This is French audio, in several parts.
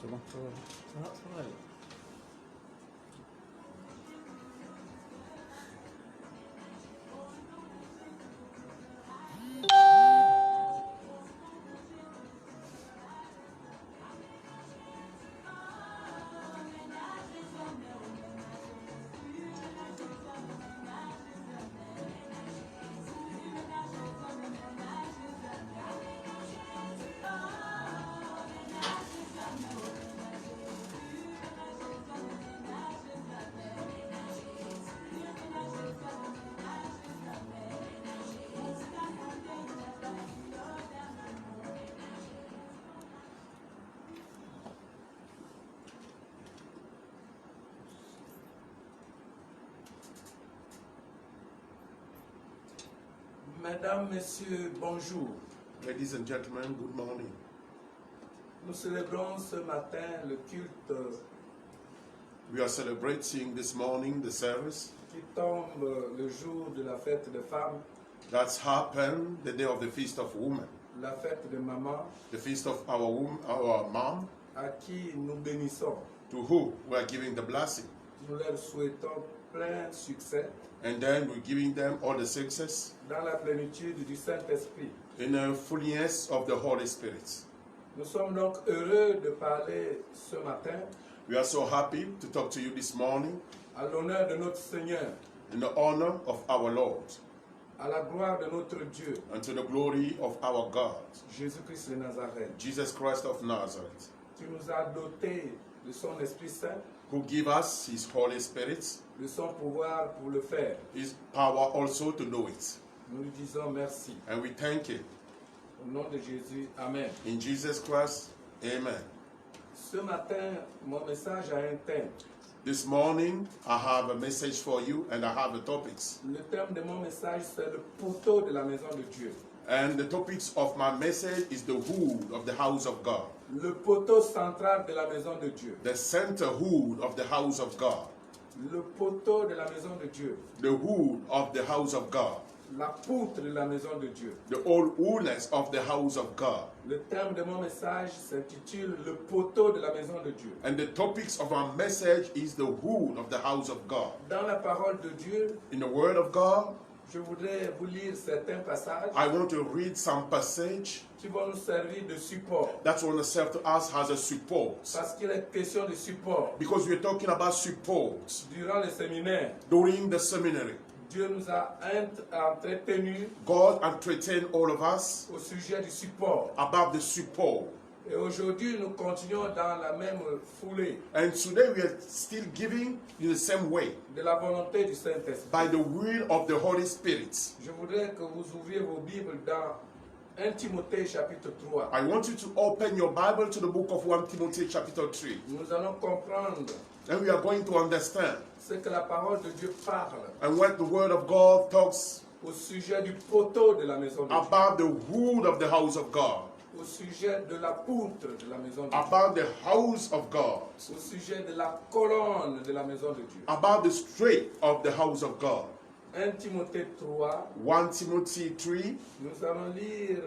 C'est bon, ça va. Ça va aller. Mesdames, Messieurs, bonjour. Ladies and gentlemen, good morning. Nous célébrons ce matin le culte We are celebrating this morning the service qui tombe le jour de la fête des femmes, that's happened, the day of the Feast of Women, la fête de maman, the feast of our mom, à qui nous bénissons. to who we are giving the blessing. Nous leur souhaitons plein succès And then we're giving them all the success dans la plénitude du Saint-Esprit. in the fullness of the Holy Spirit. Nous sommes donc heureux de parler ce matin We are so happy to talk to you this morning à l'honneur de notre Seigneur, in the honor of our Lord à la gloire de notre Dieu, and to the glory of our God, Jésus-Christ de Nazareth, Jesus Christ of Nazareth, qui nous a dotés de son Esprit Saint, who give us His Holy Spirit, de son pouvoir pour le faire. His power also to know it. Nous lui disons merci. And we thank Him. Au nom de Jésus, Amen. In Jesus Christ, amen. Ce matin, mon message a un thème. This morning, I have a message for you and I have the topics. Le thème de mon message, c'est le poteau de la maison de Dieu. And the topics of my message is the hood of the house of God. Le poteau central de la maison de Dieu. The center hood of the house of God. Le poteau de la maison de Dieu. The hood of the house of God. La poutre de la maison de Dieu. The whole hoodness of the house of God. Le thème de mon message s'intitule Le poteau de la maison de Dieu. And the topics of our message is the hood of the house of God. Dans la parole de Dieu, In the word of God, je voudrais vous lire certains passages I want to read some passage qui vont nous servir de support. that's going to serve to us as a support. Parce qu'il est question de support. Because we're talking about support Durant le séminaire, during the seminary. Dieu nous a entretenus God entertained all of us au sujet du support. about the support. Et aujourd'hui, nous continuons dans la même foulée And today we are still giving in the same way, de la volonté du Saint-Esprit. by the will of the Holy Spirit. Je voudrais que vous ouvriez vos Bibles dans 1 Timothée chapitre 3. I want you to open your Bible to the book of 1 Timothy chapter 3. Nous allons comprendre And we are going to understand ce que la parole de Dieu parle and what the word of God talks au sujet du poteau de la maison de Dieu, about the hood of the house of God, au sujet de la poutre de la maison de Dieu, about the house of God, au sujet de la colonne de la maison de Dieu. about the straight of the house of God. 1 Timothée 3, 1 Timothy 3. nous allons lire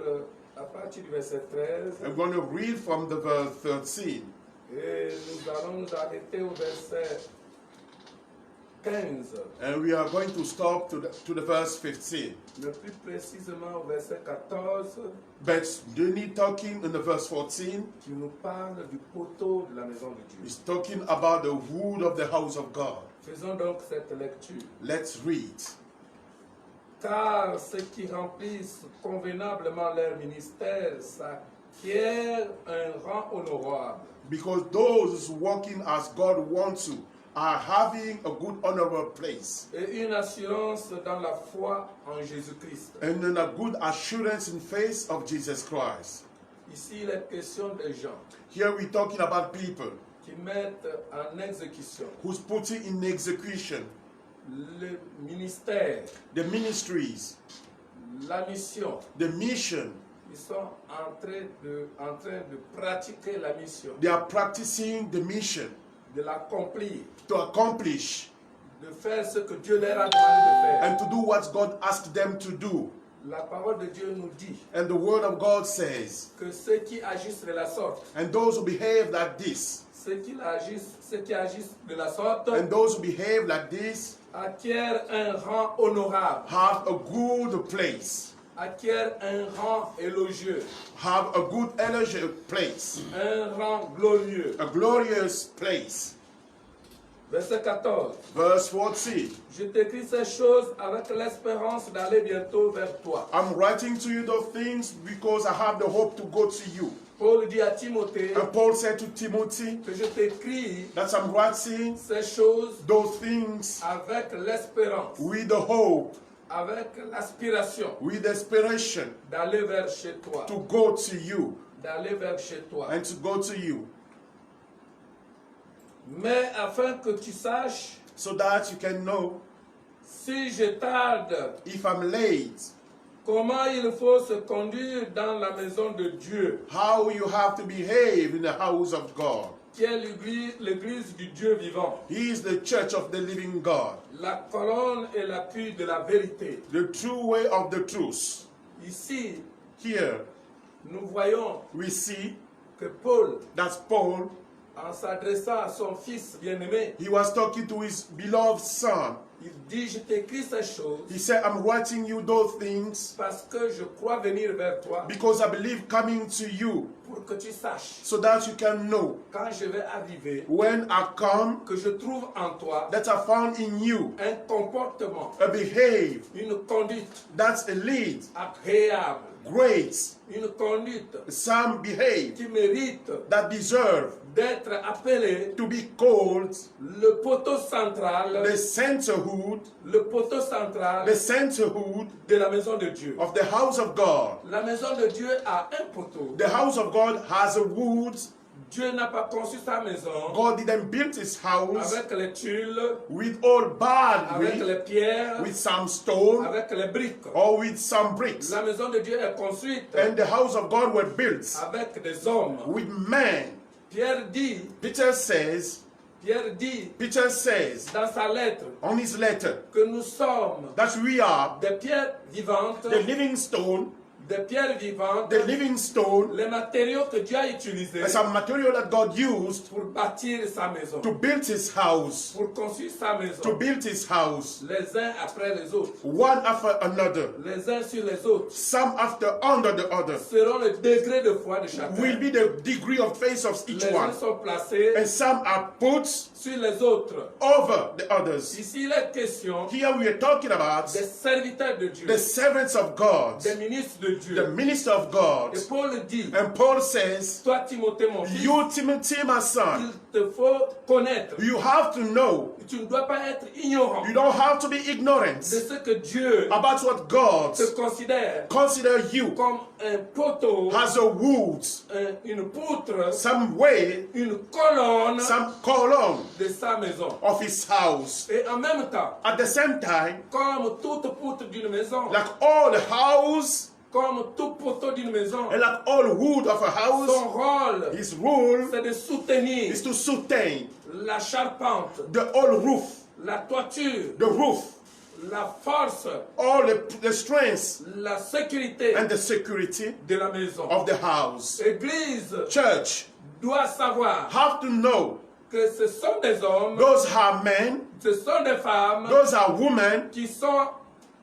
à partir du verset 13 I'm going to read from the verse 13. et nous allons nous arrêter au verset 15, And we are going to stop to the verse 15. mais plus précisément au verset 14 But Denis talking in the verse 14 qui nous parle du poteau de la maison de Dieu. is talking about the wood of the house of God. Faisons donc cette lecture. Let's read. Car ceux qui remplissent convenablement leur ministère s'acquièrent un rang honorable. Because those walking as God wants to are having a good honorable place Et une assurance dans la foi en Jésus-Christ. and then a good assurance in face of Jesus Christ. Ici, il est question des gens Here we're talking about people qui mettent en exécution who's putting in execution le ministère, the ministries, la mission. the mission. Ils sont en train de pratiquer la mission, They are practicing the mission de l'accomplir, to accomplish de faire ce que Dieu leur a demandé de faire. and to do what God asked them to do. La parole de Dieu nous dit And the word of God says, que ceux qui agissent de la sorte, and those who behave like this, ceux qui agissent de la sorte, and those who behave like this, acquièrent un rang honorable, have a good place, acquièrent un rang élogieux, have a good elevated place, un rang glorieux. a glorious place. Verset 14. Verse 14. Je t'écris ces choses avec l'espérance d'aller bientôt vers toi. I'm writing to you those things because I have the hope to go to you. Paul dit à Timothée And Paul said to Timothy que je t'écris that I'm writing ces choses those things avec l'espérance, with the hope, avec l'aspiration with desperation d'aller vers chez toi, to go to you d'aller vers chez toi. and to go to you, Mais afin que tu saches, so that you can know si je tarde, if I'm late, comment il faut se conduire dans la maison de Dieu, how you have to behave in the house of God. qui est l'église du Dieu vivant, He is the church of the living God, la colonne et l'appui de la vérité. the true way of the truth. Ici, Here nous voyons we see que Paul, that Paul, en s'adressant à son fils bien-aimé, he was talking to his beloved son. il dit, je t'écris ces choses He said, I'm writing you those things parce que je crois venir vers toi because I believe coming to you pour que tu saches, so that you can know quand je vais arriver, when I come que je trouve en toi that I found in you un comportement, a behave une conduite that's a lead, agréable, great, une conduite some behave qui mérite that deserve d'être appelé to be called le poteau central, the centerhood, le poteau central the centerhood de la maison de Dieu. of the house of God. La maison de Dieu a un poteau. The house of God has a wood. Dieu n'a pas conçu sa maison God didn't build his house avec les tuiles, with all bad avec brick, les pierres, with some stone, avec les briques. or with some bricks. La maison de Dieu est construite And the house of God were built avec des hommes. with men. Pierre dit Peter says dans sa lettre on his letter que nous sommes that we are des pierres vivantes, the living stone, the living stone, les matériaux que Dieu a utilisés as a material that God used pour bâtir sa maison, to build his house, pour construire sa maison, to build his house, les uns après les autres, one after another, les uns sur les autres, some after under the other, selon le degré de foi de chacun. will be the degree of faith of each Les one, uns sont placés and some are put sur les autres. over the others. Ici, il est question Here we are talking about des serviteurs de Dieu, the servants of God, des ministres de the Dieu. minister of God. Et Paul dit, And Paul says, toi Timothée mon fils, you Timothy, my son, il te faut connaître. you have to know, Tu ne dois pas être ignorant you don't have to be de ignorant ce que Dieu about what God te considère consider you comme un poteau, as a wood, une poutre, some way, une colonne some column de sa maison. of his house. Et en même temps, At the same time, comme toute poutre d'une maison, like all the house comme tout poteau d'une maison, and like all wood of a house, son rôle, his rule c'est de soutenir is to sustain la charpente, the whole roof, la toiture, the roof, la force, all the strength la sécurité and the security de la maison. of the house. L'église Church doit savoir have to know que ce sont des hommes, those are men, ce sont des femmes those are women, qui sont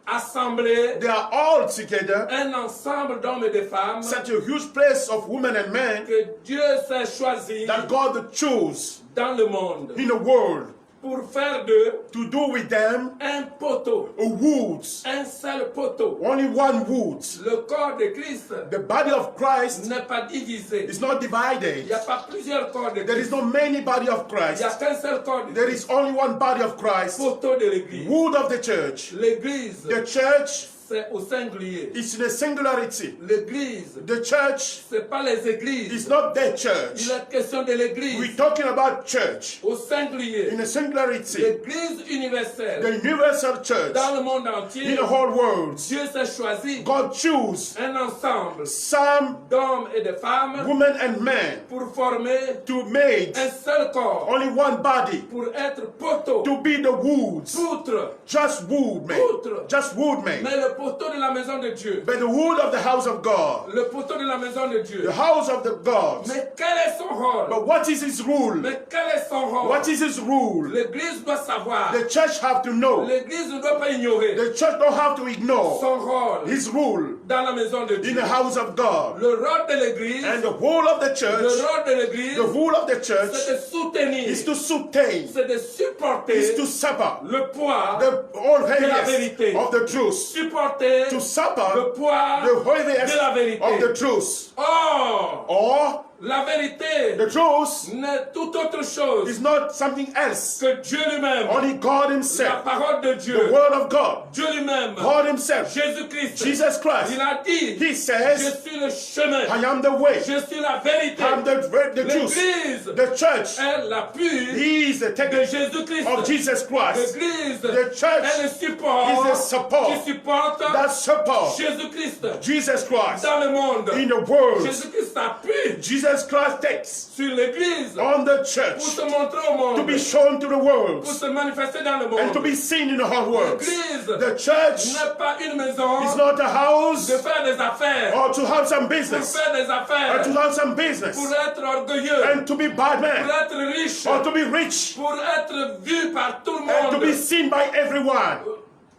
assemblés, they are all together, un ensemble d'hommes et de femmes such a huge place of women and men que Dieu s'est choisi that God chose dans le monde in the world pour faire d'eux to do with them un poteau, a wood, un seul poteau. only one wood. Le corps de Christ The body of Christ n'est pas divisé. is not Il divided. n'y a pas plusieurs corps de There Christ. is no many body of Il n'y a Christ. qu'un seul corps de There Christ. is only one body of Christ, Poteau de l'église. wood of the church. L'église, The church c'est au singulier. is in a singularity. L'église, The church c'est pas les églises. is not the Il church. est question de We're l'église talking about church au singulier. in a singularity. L'église universelle The universal church dans le monde in entier. the whole world. Dieu s'est choisi God choose un ensemble some d'hommes et de femmes women and men pour former to make un seul corps, only one body, pour être poteau, to be the woods, poutre. just wood man, Poutre. just wood man. Mais le poteau de la maison de Dieu. but the wood of the house of God. Le poteau de la maison de Dieu. The house of the God. Mais quel est son rôle? But what is his rule? Mais quel est son rôle? What is his rule? L'Église doit savoir. The church have to know. L'Église ne doit pas ignorer The church don't have to ignore son rôle his rule dans la maison de in Dieu. the house of God. Le rôle de l'Église, And the whole of the le church, rôle de l'Église, the whole of the church c'est de soutenir, is to sustain, c'est de supporter is to suffer le poids, the whole heaviness vérité. of the truth. supporter To le suffer poids the heaviness de la vérité. of the truth. Or, Or la vérité the truth n'est tout autre chose is not something else. que Dieu lui-même, Only God la himself, parole de the Dieu, word of God, Dieu lui-même, God himself, Jésus-Christ. Jesus Christ. Il a dit, He je says, suis le chemin, I am the way, je suis la vérité. I am the truth. L'Église The church, est l'appui he is the de taker Jésus-Christ. of Jesus Christ. L'Église The church est le support is the support qui supporte that support Jésus-Christ Jesus Christ dans le monde. in the world. Jésus-Christ s'appuie Jesus Christ takes sur l'Église on the pour church se montrer au monde, to be shown to the world pour se manifester dans le and to monde. be seen in the whole world. L'Église The church n'est pas une maison is not a house de faire des affaires, or to have some pour business faire des or affaires, to have some business pour être orgueilleux, and to be bad pour man être riche, or to be rich pour être vu par tout le and to be monde seen by everyone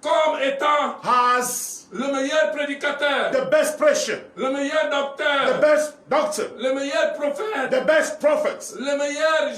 comme étant as le meilleur prédicateur, the best preacher, le meilleur the docteur, best doctor, le meilleur prophète, the best prophets, le meilleur, and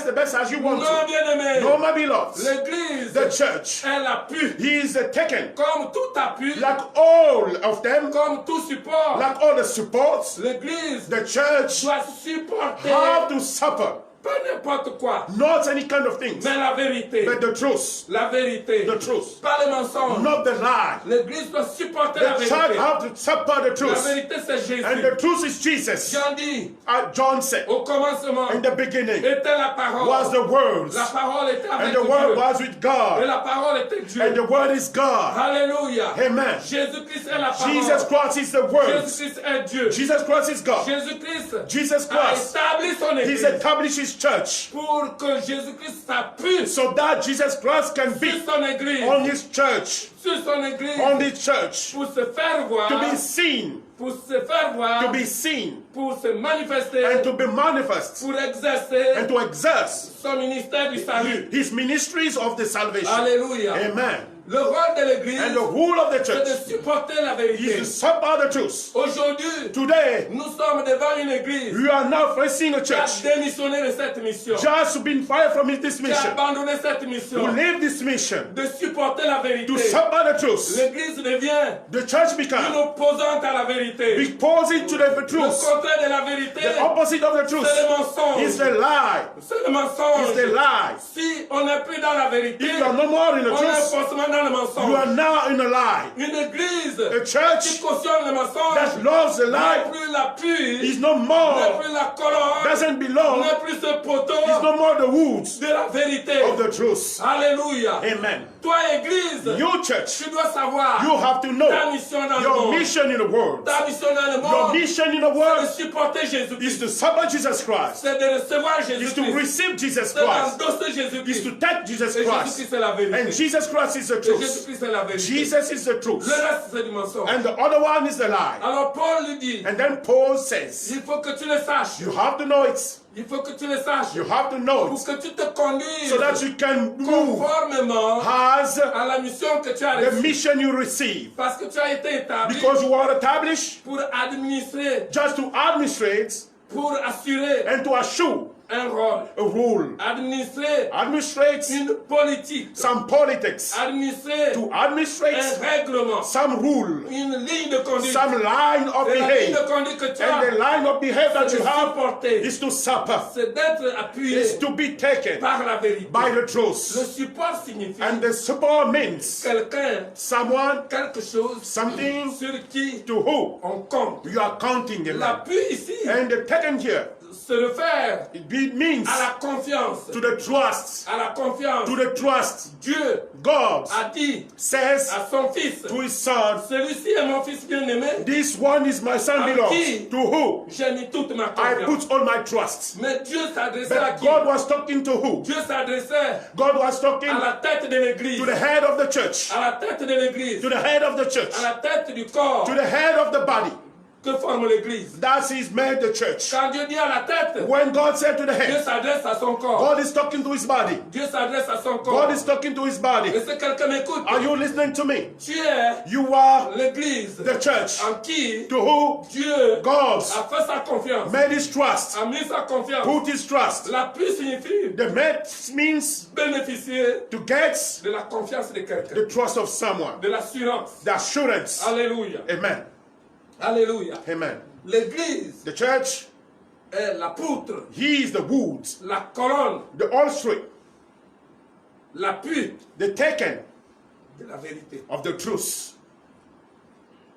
the best as you want Non, to. bien-aimé, No, my beloved, l'Église the church, est l'appui, he is taken comme tout appui, like all of them, comme tout support. like all the supports. L'Église The church doit supporter have to suffer, pas n'importe quoi, not any kind of things, mais la vérité. but the truth, La vérité. the truth, Pas le mensonge. not the lie. L'Église doit supporter la The church vérité. have to suffer the La truth, vérité, c'est Jésus. and the truth is Jesus. Jean dit, John said, au commencement, in the beginning était la parole. was the words, La parole était and avec the word Dieu. was with Et God, la parole était Dieu. and the word is God. Alléluia. Amen. Jésus-Christ est la parole. Jesus Christ is the word. Jésus-Christ est Dieu. Jesus Christ is God. Jésus-Christ Jesus a Christ, établi son he's église established his church pour que Jésus-Christ s'appuie so that Jesus Christ can sur be son église, on his church, sur son église, on this church, pour se faire voir, to be seen, pour se faire voir, to be seen, pour se manifester, and to be manifest, pour exercer and to exert son ministère du salut. his ministries of the salvation. Alléluia. Amen. Le rôle de l'église, And the whole of the c'est church de supporter la is vérité. to support the truth. Aujourd'hui, Today, nous sommes devant une église we are now facing a qui a church démissionné de cette mission, just been fired from this qui a mission, abandonné cette to mission, leave this mission, de supporter la to vérité. support the truth. L'église devient The church une becomes opposante à la vérité. opposing to the Le truth. contraire de la vérité, The opposite of the truth c'est le is mensonge. the lie. C'est le Is mensonge. the lie. Si on n'est plus dans la vérité, If you are no more in the on est truth, forcément dans le you mensonge. are now in a lie. Une église A qui church cautionne le mensonge that loves the n'est lie plus l'appui, is no n'est more, plus la colonne, doesn't belong, n'est plus ce poteau is no more the woods de la vérité. of the truth. Alléluia. Amen. Toi, église, You church, tu dois savoir you have to ta know mission dans le your monde. mission in the world. Ta mission dans le Your monde, mission in the c'est world de supporter is Jésus-Christ. to support Jesus Christ, C'est de recevoir is to Jésus-Christ. receive Jesus C'est Christ, d'endosser is Jésus-Christ. to take Jesus Et Christ. Jésus-Christ, c'est la vérité. And Jesus Christ is the Et truth. Jésus-Christ, c'est la vérité. Jesus is the truth. Le reste, c'est du mensonge. And the other one is the lie. Alors, Paul lui dit, And then Paul says, il faut que tu le saches. you have to know it. Il faut que tu le saches. You have to know Pour it que tu te conduises so that you can move conformément as à la mission que tu as the reçue. mission you receive. Parce que tu as été établi Because you are established pour administrer, just to administrate pour assurer and to assure un rôle. a rule. Administrer Administrate une politique. some politics. Administrer To un administrate règlement. some rule. Une ligne de conduite. Some line of Et la ligne behavior. de conduite que tu And the as, line of behavior that c'est you de have supporter. is to suffer. C'est d'être appuyé Is to be taken par la vérité. by the Le truth. support signifie And the support means quelqu'un, someone, quelque chose something sur qui to who on compte. you are counting them. L'appui ici, And the taken here se réfère It means à la confiance. to the trust. À la confiance. To the trust. Dieu God a dit says à son fils, to his son, celui-ci est mon fils bien-aimé, this one is my son À beloved. qui? To who? j'ai mis toute ma I confiance. put all my trust. Mais Dieu s'adressait à But qui? God was talking to who? Dieu s'adressait God was talking à la tête de l'église, to the head of the church. à la tête de l'église, To the head of the church. à la tête du corps To the head of the body. que forme l'église. That is made the church. Quand Dieu dit à la tête, When God said to the Dieu head, s'adresse à son corps. God is talking to his body. Dieu s'adresse à son corps. God is talking to his body. Et si quelqu'un m'écoute, Are you listening to me? tu es You are l'église the church. en qui To who Dieu God a fait sa confiance, made his trust. a mis sa confiance. Put his trust. L'appui signifie The made means bénéficier to get de la confiance de quelqu'un, the trust of someone. de l'assurance. The assurance. Alléluia. Amen. Alléluia. Amen. L'église The church, est la poutre, he is the wood, la colonne, the upstream, l'appui the taken de la vérité. of the truth.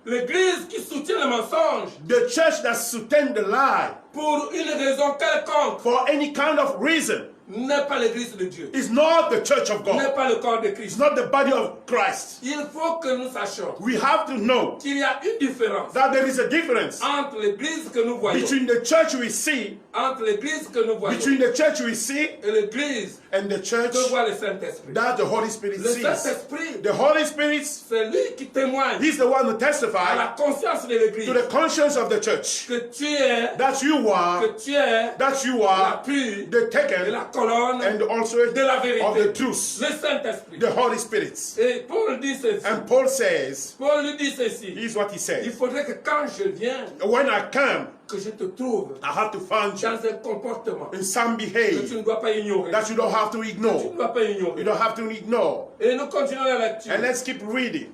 L'église qui soutient le mensonge The church that sustains the lie pour une raison quelconque for any kind of reason n'est pas l'église de Dieu, is not the church of n'est God. pas le corps de It's Christ. not the body of Christ. Il faut que nous sachions We have to know qu'il y a une différence that there is a difference entre l'église que nous voyons, between the church we see, entre l'église que nous voyons between the church we see et l'église and the church que voit le Saint-Esprit. that the Holy Spirit Le sees. Saint-Esprit, The Holy Spirit, c'est lui qui témoigne he's the one who à testifies la conscience de l'église to the conscience of the church que tu es, that you are l'appui the de taken la colonne and also de la of the vérité. truth, Le Saint-Esprit. the Holy Spirit. Et Paul dit ceci. And Paul says, Paul lui dit ceci. here's what he Il says, faudrait que quand je viens, when I come, que je te trouve I have to find you dans un comportement in some que tu behavior ne dois pas ignorer. that you don't have to Tu ne ignore. dois pas ignorer. You don't have to ignore. Et nous continuons la lecture. And let's keep reading.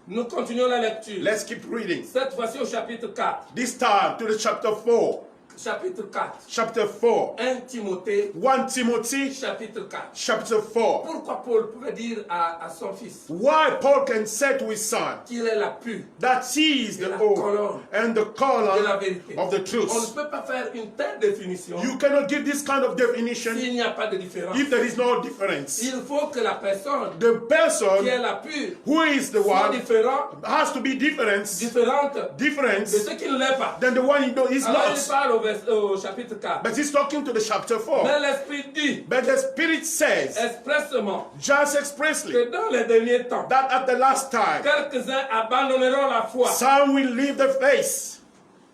Nous continuons la lecture. Let's keep reading. Cette fois-ci au chapitre 4. This time to the chapter 4. Chapitre 4. Chapter 4. 1 Timothée, 1 Timothy chapitre 4. chapter 4. Pourquoi Paul pouvait dire à son fils Why Paul can say to his son qu'il est l'appui that he is de the la oath colonne and the de la column vérité? of the On ne truth. peut pas faire une telle définition You cannot give this kind of definition s'il n'y a pas de différence. if there is no difference. Il faut que la personne The qui person est l'appui who is the soit one has to be different différente de ce qui ne l'est pas. than the one he is Alors il not. parle au chapitre 4. But he's talking to the chapter 4. Mais l'Esprit dit But the Spirit says, expressement just expressly, que dans les derniers temps, that at the last time, quelques-uns abandonneront la foi some will leave the faith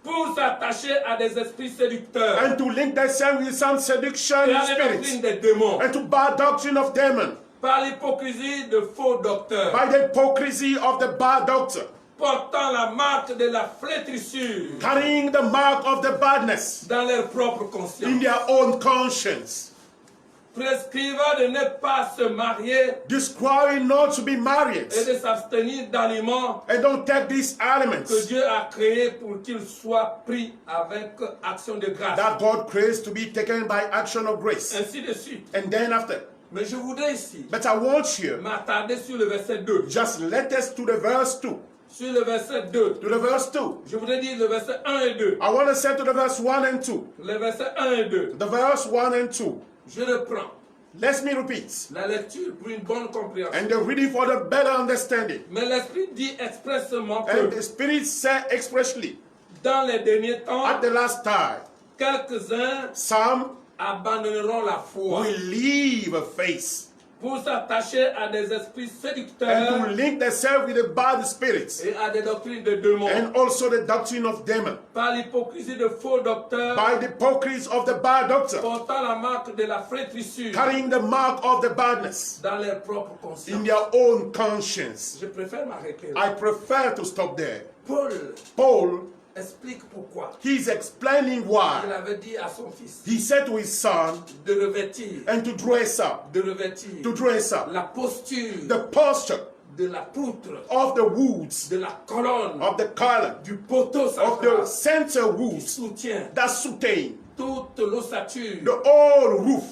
pour s'attacher à des esprits séducteurs and to link themselves with some seduction et à la doctrine spirits des démons, and to bad doctrine of demon par l'hypocrisie de faux docteurs, by the hypocrisy of the bad doctor, portant la marque de la flétrissure carrying the mark of the badness dans leur propre in conscience, their own conscience, prescrivant de ne pas se marier describing not to be married et de s'abstenir d'aliments and don't take these que elements Dieu a créés pour qu'ils soient pris avec action de grâce, that God creates to be taken by action of grace. ainsi de suite. And then after, Mais je voudrais ici but I want you m'attarder sur le verset 2. just let us to the verse 2. Sur le verset 2. To the verse 2. Je voudrais dire le verset 1 et 2. I want to say to the verse 1 and 2. Le verset 1 et 2. The verse 1 and 2. Je reprends Let me repeat. la lecture pour une bonne compréhension. And the reading for the better understanding. Mais l'Esprit dit expressément And que the Spirit said expressly, dans les derniers temps, at the last time, quelques-uns some abandonneront la foi will leave faith pour s'attacher à des esprits and séducteurs to link themselves with the bad spirits et à des doctrines de démons, and also the doctrine of demon par l'hypocrisie de faux docteurs by the hypocrites of the bad doctor, portant la marque de la flétrissure carrying the mark of the badness dans leur propre in conscience. their own conscience. Je préfère m'arrêter là. I prefer to stop there. Paul Paul, explique pourquoi he's explaining il why. avait dit à son fils He said to his son, de revêtir, and to dress up, la posture the posture de la poutre, of the woods, de la colonne, of the column, du poteau of the central center qui woods soutient that sustain toute l'ossature, the whole roof,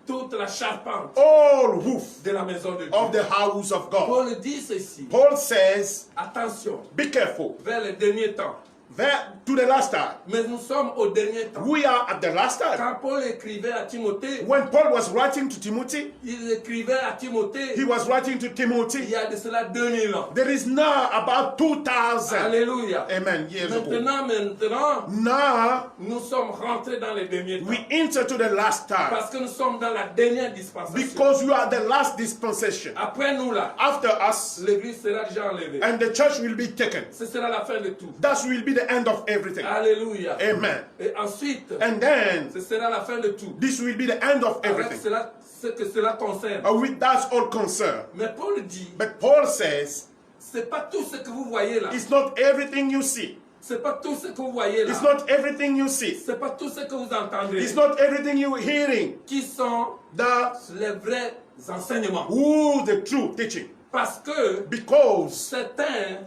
toute la charpente all roof de la maison de Dieu. of the house of God. Paul dit ceci, Paul says, attention, be careful. vers les derniers temps, That to the last time. Mais nous sommes au dernier temps. We are at the last time. Quand Paul écrivait à Timothée, When Paul was writing to Timothy, il écrivait à Timothée he was writing to il Timothy. y a de cela 2000 ans. There is now about 2000. Alléluia. Amen. Years ago. Maintenant, Now nous sommes rentrés dans les derniers temps. we enter to the last time Parce que nous sommes dans la dernière dispensation. because you are the last dispensation. Après nous là, After us, l'église sera déjà enlevée. and the church will be taken. Ce sera la fin de tout. That will be the end of everything. Alléluia. Amen. Et ensuite, And then ce sera la fin de tout. this will be the end of Avec everything. cela, ce que cela concerne. With that's all concerned. Mais Paul dit, But Paul says c'est pas tout ce que vous voyez là. it's not everything you see. C'est pas tout ce que vous voyez là. It's not everything you see. C'est pas tout ce que vous entendez. It's not everything you're hearing. Qui sont That les vrais enseignements. who the true teaching. Parce que Because certaines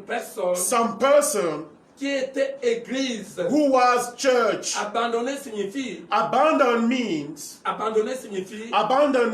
personnes some person qui étaient églises, who was church. abandonner signifie Abandon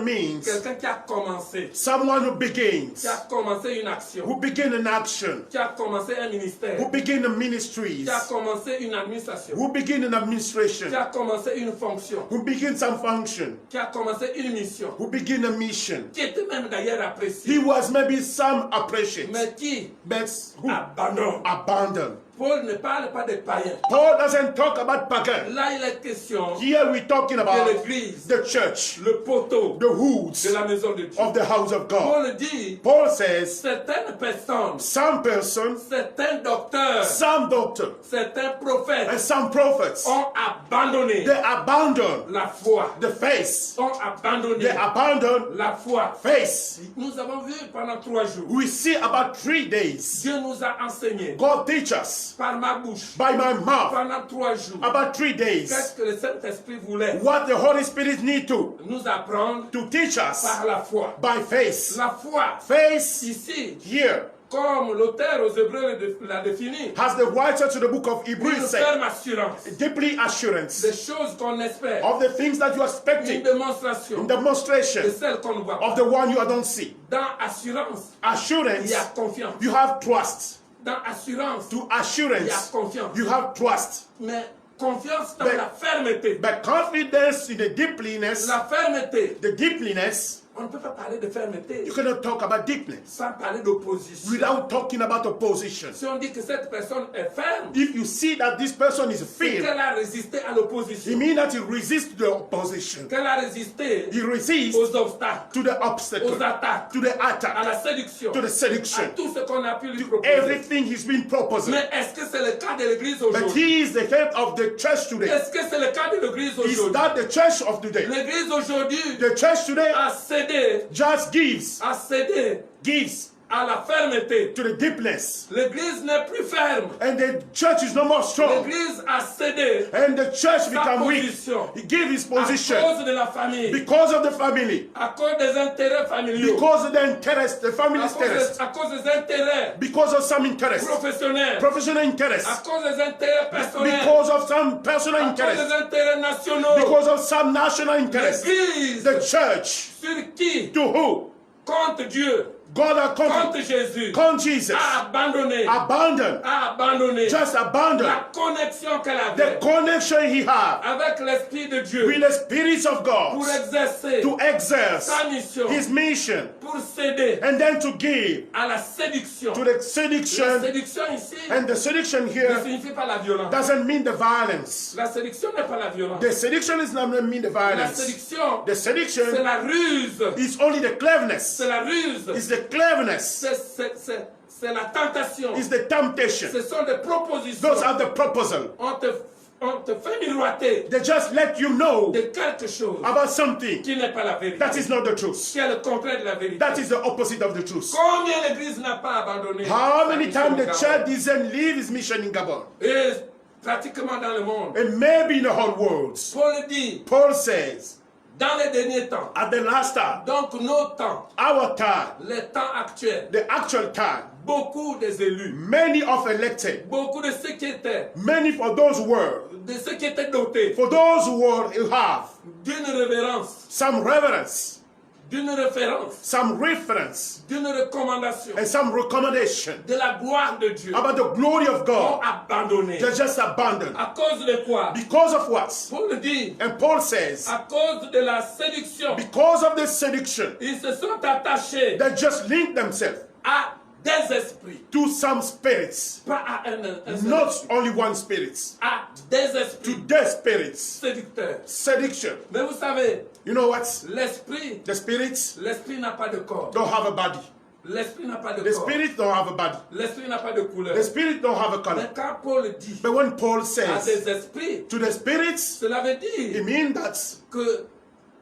means quelqu'un qui a commencé, someone who begins, qui a commencé une action, who begin an action, qui a commencé un ministère, who begin a ministries, qui a commencé une administration, who begin an administration, qui a commencé une fonction, who begin some function, qui a commencé une mission, who begin a mission. qui était même d'ailleurs apprécié, He was maybe some appreciate, mais qui but who abandonne. abandon. Paul ne parle pas des païens. Paul doesn't talk about pagan. Là, il est question Here we're talking de about l'église, the church, le poteau the hoods de la maison de Dieu. of the house of God. Paul dit, Paul says certaines personnes, some persons, certains docteurs, some doctors, certains prophètes and some prophets, ont abandonné they abandon la foi. the faith. Ont abandonné They abandon la foi. faith. Nous avons vu pendant 3 jours. We see about 3 days. Dieu nous a enseigné God teach us par ma bouche by my mouth pendant 3 jours. about 3 days Qu'est-ce que le Saint-Esprit voulait what the Holy Spirit need to nous apprendre teach us par la foi. by faith. La foi, Faith ici, here, comme l'auteur aux Hébreux l'a défini, as the writer to the book of une Hebrews said, ferme assurance deeply assurance des choses qu'on espère, of the things that you're une expecting, démonstration demonstration de celles qu'on ne voit of pas. the one you don't see. Dans assurance, Assurance, il y a confiance. you have trust. Dans assurance, To il y a assurance, confiance. you have trust. Mais confiance dans Mais- la fermeté. But confidence in the deepliness, La fermeté, the deepliness, on ne peut pas parler de fermeté you cannot talk about deepness sans parler d'opposition. without talking about opposition. Si on dit que cette personne est ferme, If you see that this person is c'est firm, qu'elle a résisté à it l'opposition, means that he resists the opposition. qu'elle a résisté He resists aux obstacles, to the aux obstacle, attaques, to the à attack, la séduction, to the à seduction, tout ce qu'on a pu lui proposer. everything he's been proposing. Mais est-ce que c'est le cas de l'Église But aujourd'hui? he is the head of the church today. Est-ce que c'est le cas de l'Église Is aujourd'hui? that the church of today? L'Église aujourd'hui The church today a cédé just gives à la fermeté. to the deepness. L'Église n'est plus ferme. And the church is no more strong. L'Église a cédé And the church sa become weak. position He gave his à position cause de la famille, because of the family, à cause des intérêts familiaux, because of the interest, the family interest, à cause des intérêts because of some interest, professionnels, professional à interest, cause des intérêts personnels, because of some personal à cause interest, des intérêts nationaux. because of some national interest. L'Église The church, sur qui to who? compte Dieu, God has come, compte Jésus, come Jesus, a abandonné, just abandon la connexion qu'elle the avait connection he had avec l'Esprit de Dieu with the spirits of God pour exercer to exerce sa mission, his mission pour céder and then to give à la séduction. to the La seduction. séduction ici And the seduction ne here signifie pas la violence. doesn't mean the violence. La séduction n'est pas la violence. The seduction is not mean the La violence. séduction, The c'est seduction la ruse. is only the cleverness. C'est la ruse. It's the cleverness. C'est la tentation. It's the temptation. Ce sont des propositions. Those are the proposal. On te fait miroiter They just let you know de quelque chose about something qui n'est pas la vérité. that is not the truth. Qui est le contraire de la vérité. That is the opposite of the truth. Combien l'Église n'a pas abandonné How sa many mission times au the Gabon? church didn't leave his mission in Gabon? Et pratiquement dans le monde. And maybe in the whole world. Paul dit, Paul says, dans les derniers temps, at the last time, donc nos temps, our time, les temps actuels, the actual time, beaucoup des élus, many of elected, beaucoup de ceux qui étaient, many for those who were, de ceux qui étaient dotés for those who have d'une révérence, some reverence, d'une référence, some reference, d'une recommandation, and some recommendation de la gloire de Dieu, about the glory of ont God. abandonné. They just abandoned. À cause de quoi? Because of what? Paul dit, And Paul says, à cause de la séduction, because of the seduction, ils se sont attachés they just linked themselves à des esprits, to some spirits, pas à un seul not esprit, only one spirit, à des to esprits their spirits. séducteurs. Seduction. Mais vous savez, You know what? l'esprit n'a pas de corps. Don't have a body. L'esprit n'a pas de The corps. spirit don't have a body. L'esprit n'a pas de couleur. The spirit don't have a Mais color. quand Paul dit But when Paul à says des esprits, to the spirits, cela veut it dire means that que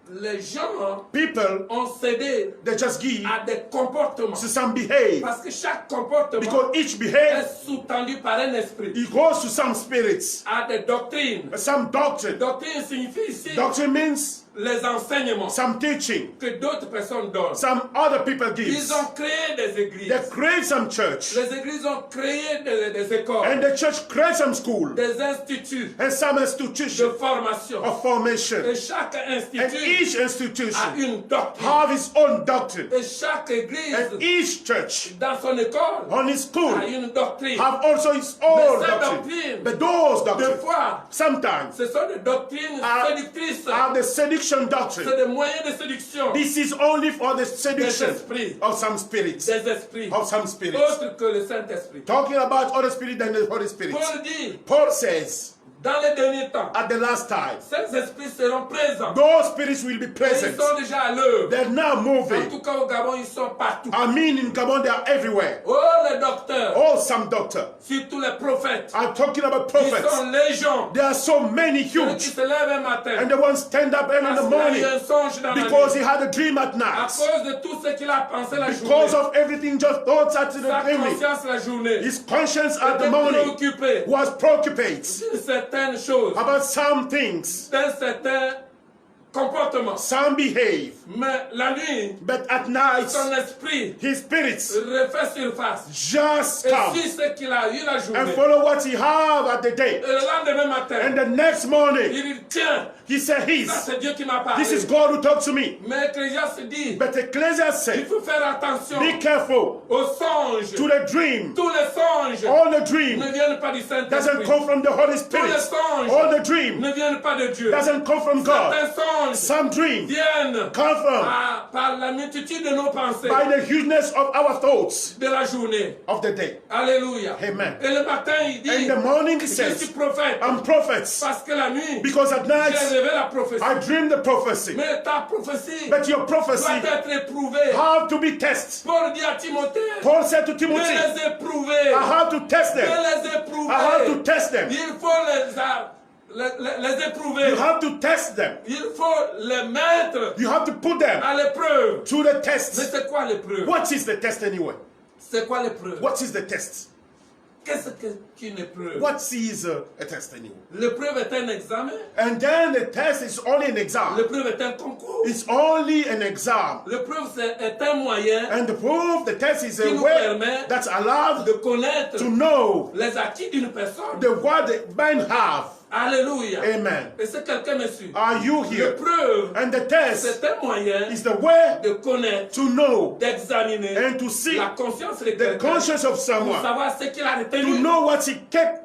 les gens people, ont cédé they just give à des comportements. to some behave. Parce que chaque comportement Because each est behave, sous-tendu par un esprit, it goes to some spirits. à des doctrines. Some doctrine. Doctrine signifie ici Doctrine means les enseignements some teaching. que d'autres personnes donnent. Some other people give. Ils ont créé des églises. They create some church. Les églises ont créé des écoles, And the church creates some school. des instituts And some de institution formation. of formation. Et chaque And institut each a institution une doctrine. have its own doctrine. Et chaque église And each church dans son école on its school a une doctrine. have also its own Mais ces doctrine. doctrines, But those Des doctrines, fois, sometimes, ce sont des doctrines are, séductrices. are the seduction doctrine. C'est des moyens de séduction This is only for the seduction des esprits. of some spirits. Des esprits Of some spirits. autres que le Saint-Esprit. Talking about other spirit than the Holy Spirit. Paul dit, Paul says, dans les derniers temps, at the last time, ces esprits seront présents. those spirits will be Et ils present. sont déjà à l'œuvre. They're now En moving. tout cas, au Gabon, ils sont partout. I mean, in Gabon, they are everywhere. Oh, les docteurs, Oh, some doctor. surtout les prophètes, I'm talking about ils prophets. sont légions. There are so many Ceux qui huge. se lèvent un matin And the ones stand up early in parce the qu'il a eu morning un songe dans la because nuit. he had a dream at À night. cause de tout ce qu'il a pensé la Because journée. of everything just thoughts at Sa the evening. conscience la journée. His conscience at the était morning préoccupé was preoccupied d'une certaine chose, about some things. d'un certain comportement. Some behave. Mais la nuit, But at night, son esprit his spirits refait surface. just Et come suit ce qu'il a eu la and journée. follow what he have at the day. Et le lendemain matin, And the next morning, il dit, tiens, he said, ça c'est Dieu qui m'a parlé. this is God who talked to me. Mais Ecclésiaste dit, But Ecclesiastes il said, faut faire attention be careful aux songes. to the dream. Tous les songes All the dream ne viennent pas du doesn't Saint-Esprit. come from the Holy Tous Spirit. les songes All the dream ne viennent pas de Dieu. doesn't come from God. Certains songes Some dream viennent come from par la multitude de nos pensées by the hugeness of our thoughts de la journée. of the day. Alléluia. Amen. Et le matin, il dit, In the morning he je says, suis prophète. I'm prophets Parce que la nuit, because at night j'ai rêvé la prophétie. I dream the prophecy. Mais ta prophétie But your prophecy doit être éprouvée. have to be tested. Paul dit à Timothée, Paul said to de Timothy, les éprouver. I have to test De them. les I éprouver. have to test them. Il faut les éprouver. You have to test them. Il faut les mettre You have to put them à l'épreuve. to the Mais test. c'est quoi l'épreuve? What is the test anyway? C'est quoi l'épreuve? What is the test? Qu'est-ce qu'une épreuve? What is a test anyway? L'épreuve est un examen. And then the test is only an exam. L'épreuve est un concours. It's only an exam. L'épreuve est un moyen And the proof, the test is qui a nous way permet that's allowed de connaître to know les acquis d'une personne. the what the man have. Alléluia. Amen. Et si quelqu'un me suit, Are you here? l'épreuve, And the test c'est un moyen is the way de connaître, to know d'examiner and to see la conscience de the quelqu'un conscience of pour someone, savoir ce qu'il a to retenu. know what he kept.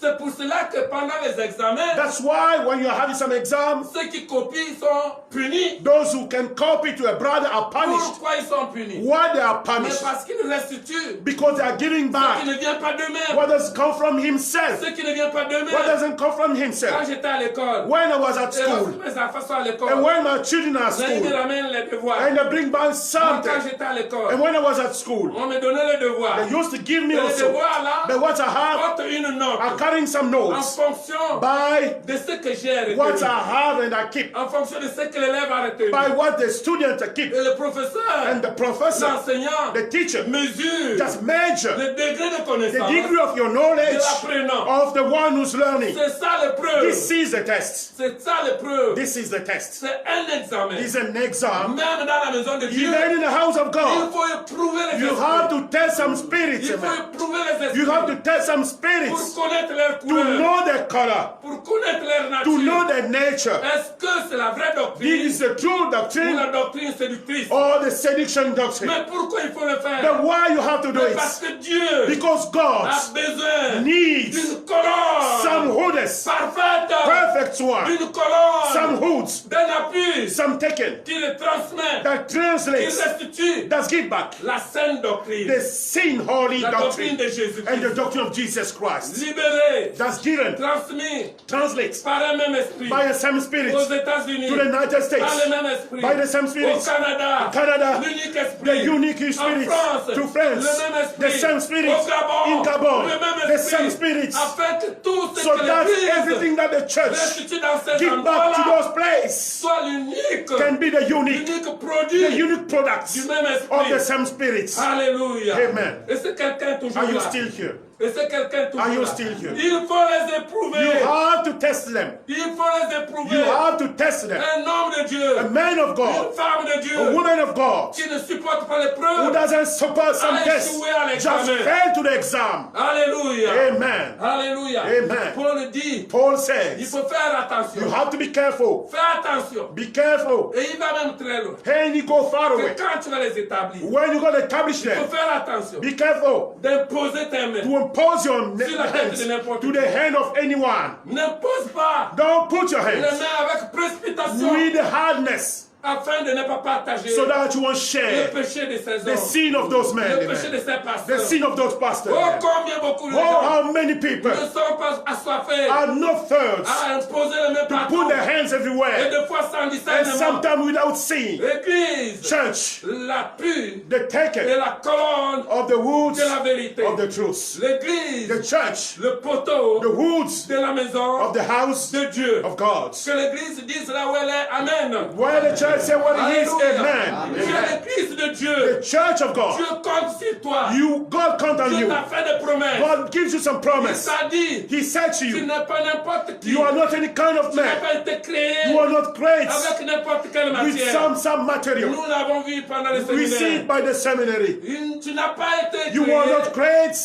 C'est pour cela que pendant les examens, That's why when you're having some exams, ceux qui copient sont punis. those who can copy to a brother are punished. Pourquoi ils sont punis? Why they are Mais punished? parce qu'ils restituent Because they are giving ce qui back ne vient pas d'eux-mêmes. what doesn't come from himself. Ce qui ne vient pas What d'eux-mêmes. doesn't come from Quand himself. j'étais à l'école, When I was at et lorsque school, mes enfants sont à and l'école, when my children are at là, ils me school, ramènent les devoirs. and they bring back Moi, something, quand j'étais à l'école, and when I was at school, on me donnait les devoirs. they used to give me Et les also. devoirs là But what I have, portent une note I'm carrying some en notes fonction by de ce que j'ai what retenu. I have and I keep, En fonction de ce que l'élève a retenu. by what the student keep, Et le professeur, and the professor, l'enseignant, the teacher, mesure just measure le degré de the connaissance degree of your de knowledge l'apprenant. of the one who's learning. C'est ça l'épreuve. This is the test. C'est ça l'épreuve. This is the test. C'est un examen. It's an exam. Même dans la maison de Dieu, Even in the house of il God, faut éprouver les you have esprits. to test some spirits. Il faut Amen. éprouver les You have to esprits test some pour spirits connaître leur to couleur, know their color, pour connaître leur to know nature. their nature. Est-ce que c'est la vraie doctrine This is the true ou doctrine la doctrine séductrice? or the seduction doctrine. Mais pourquoi il faut le faire? But why you have to do Mais parce it? que Dieu Because God a besoin needs d'une colonne some hooders, parfaite, perfect one, d'une colonne, some hoods, d'un appui some taken, qui le transmet, that qui translates, restitue that give back la saine doctrine, the same holy la doctrine doctrine de Jésus, and the doctrine of Jesus Christ. libérée, That's given, transmis translates par un même esprit by the same Spirit aux to États-Unis, the United par States, le même esprit by the same au Spirit, Canada, Canada, l'unique the esprit unique Spirit en France, to France, le même esprit the same Spirit au Gabon, in Gabon, le même the esprit, same Spirit, afin que tout ce so que that l'Église everything that the church restitue dans ces give back to endroits-là those places soit l'unique can be the unique produit unique products du même of the esprit. same Spirit. Alléluia. Amen. Et c'est quelqu'un toujours Are you là. still here? Et c'est quelqu'un toujours Are you là. still here? Il faut les éprouver. You have to test them. Il faut les éprouver. You have to test them. Un homme de Dieu, A man of une God, femme de Dieu, a woman of God, qui ne supporte pas who l'épreuve, doesn't support some a tests, échoué à just l'examen. fail to the exam. Alléluia. Amen. Alléluia. Amen. Paul dit, Paul il says, faut faire attention. you have to be careful. Fais attention. Be careful. Et il va même très loin. And you go far Que away. quand tu vas les établir, When you're going to establish il faut them, faire attention be careful d'imposer tes mains. to impose your Sur la tête de hands n'importe to the hand of anyone. N'impose pas Don't put your les hands mains avec précipitation with hardness afin de ne pas partager so that you won't le share péché de ces the hommes, sin of those men. le péché de Amen. ces The pasteurs. sin of those pastors. Oh, Amen. combien beaucoup de Oh, gens how many people ne sont pas assoiffés are not thirds à imposer les mains to partout put their hands et everywhere deux fois sans and discernement. sometimes without seeing. L'église, Church, l'appui the et taken la colonne of the woods de la vérité. of the truth. L'église, The church, le poteau the woods de la maison of the house de Dieu. of God. Que l'église dise là où elle est, Amen. Where the church say what it is, Alléluia. amen. Tu es Amen. l'église de The Dieu. church of God, Dieu compte sur toi. God count on Dieu you. t'a fait des promesses. God gives you some Il promise. t'a dit, He said to tu you, n'es pas n'importe qui. you are not any kind of Tu n'as man. pas été créé You are not great avec n'importe quelle with matière. some material. Nous l'avons vu pendant le Received séminaire. by the seminary. Tu n'as pas été You créé are not great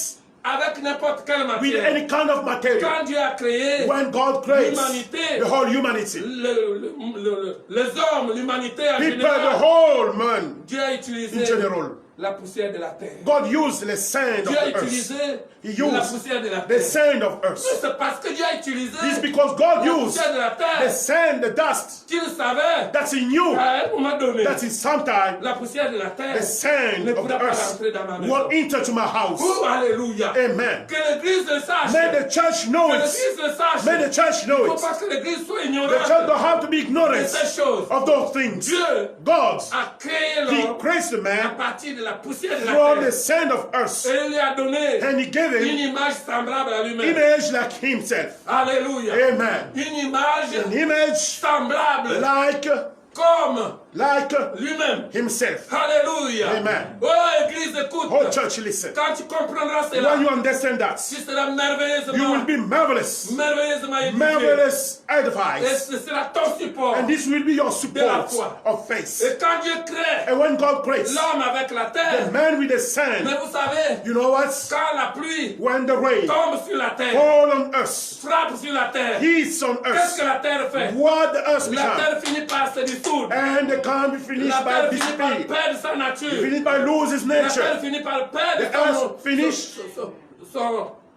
avec n'importe quelle with matière. any kind of material. Quand Dieu a créé When God creates l'humanité, the whole humanity, les hommes, l'humanité en people, the général, whole man Dieu a in utilisé general, la poussière de la terre. God used the sand of Dieu a the earth. utilisé He la used poussière de la the terre. sand of earth. C'est parce que Dieu a utilisé This is because God la used poussière de la the terre sand, the dust qu'il savait that's in you, qu'à un moment donné, that in sometime la poussière de la terre the sand ne of the pourra pas earth rentrer dans ma maison. will enter to my house. Oh, alléluia. Amen. Que l'église le sache. May the church know Que it. l'église le sache. May the church Il ne know faut it. pas que l'église soit The church ignorante don't have to be de ignorant ces choses. of those things. Dieu God, a créé He l'homme creates the à man partir de la poussière de la from the terre. sand of earth, Et il lui a donné and He gave une him image semblable à lui-même. image like Himself. Alléluia. Amen. Une image An image semblable comme lui-même. Himself. Alléluia. Amen. Oh, église, écoute. Oh, church, listen. Quand tu comprendras cela, When you understand that, tu seras you merveilleusement, will be marvelous, merveilleusement édifié. marvelous Et advice, ce sera ton support. and this will be your la support foi. of faith. Et quand Dieu crée And when God creates l'homme avec la the terre, man with the mais sand, vous savez, you know what? quand la pluie When the rain tombe sur la terre, fall on us, frappe sur la terre, heats on qu'est-ce que us, la terre fait? what the earth La becomes, terre finit par se dissoudre. and they can't be finished La by terre finit par disappear. perdre sa nature. Finished by lose its La terre nature, finit par The perdre earth finish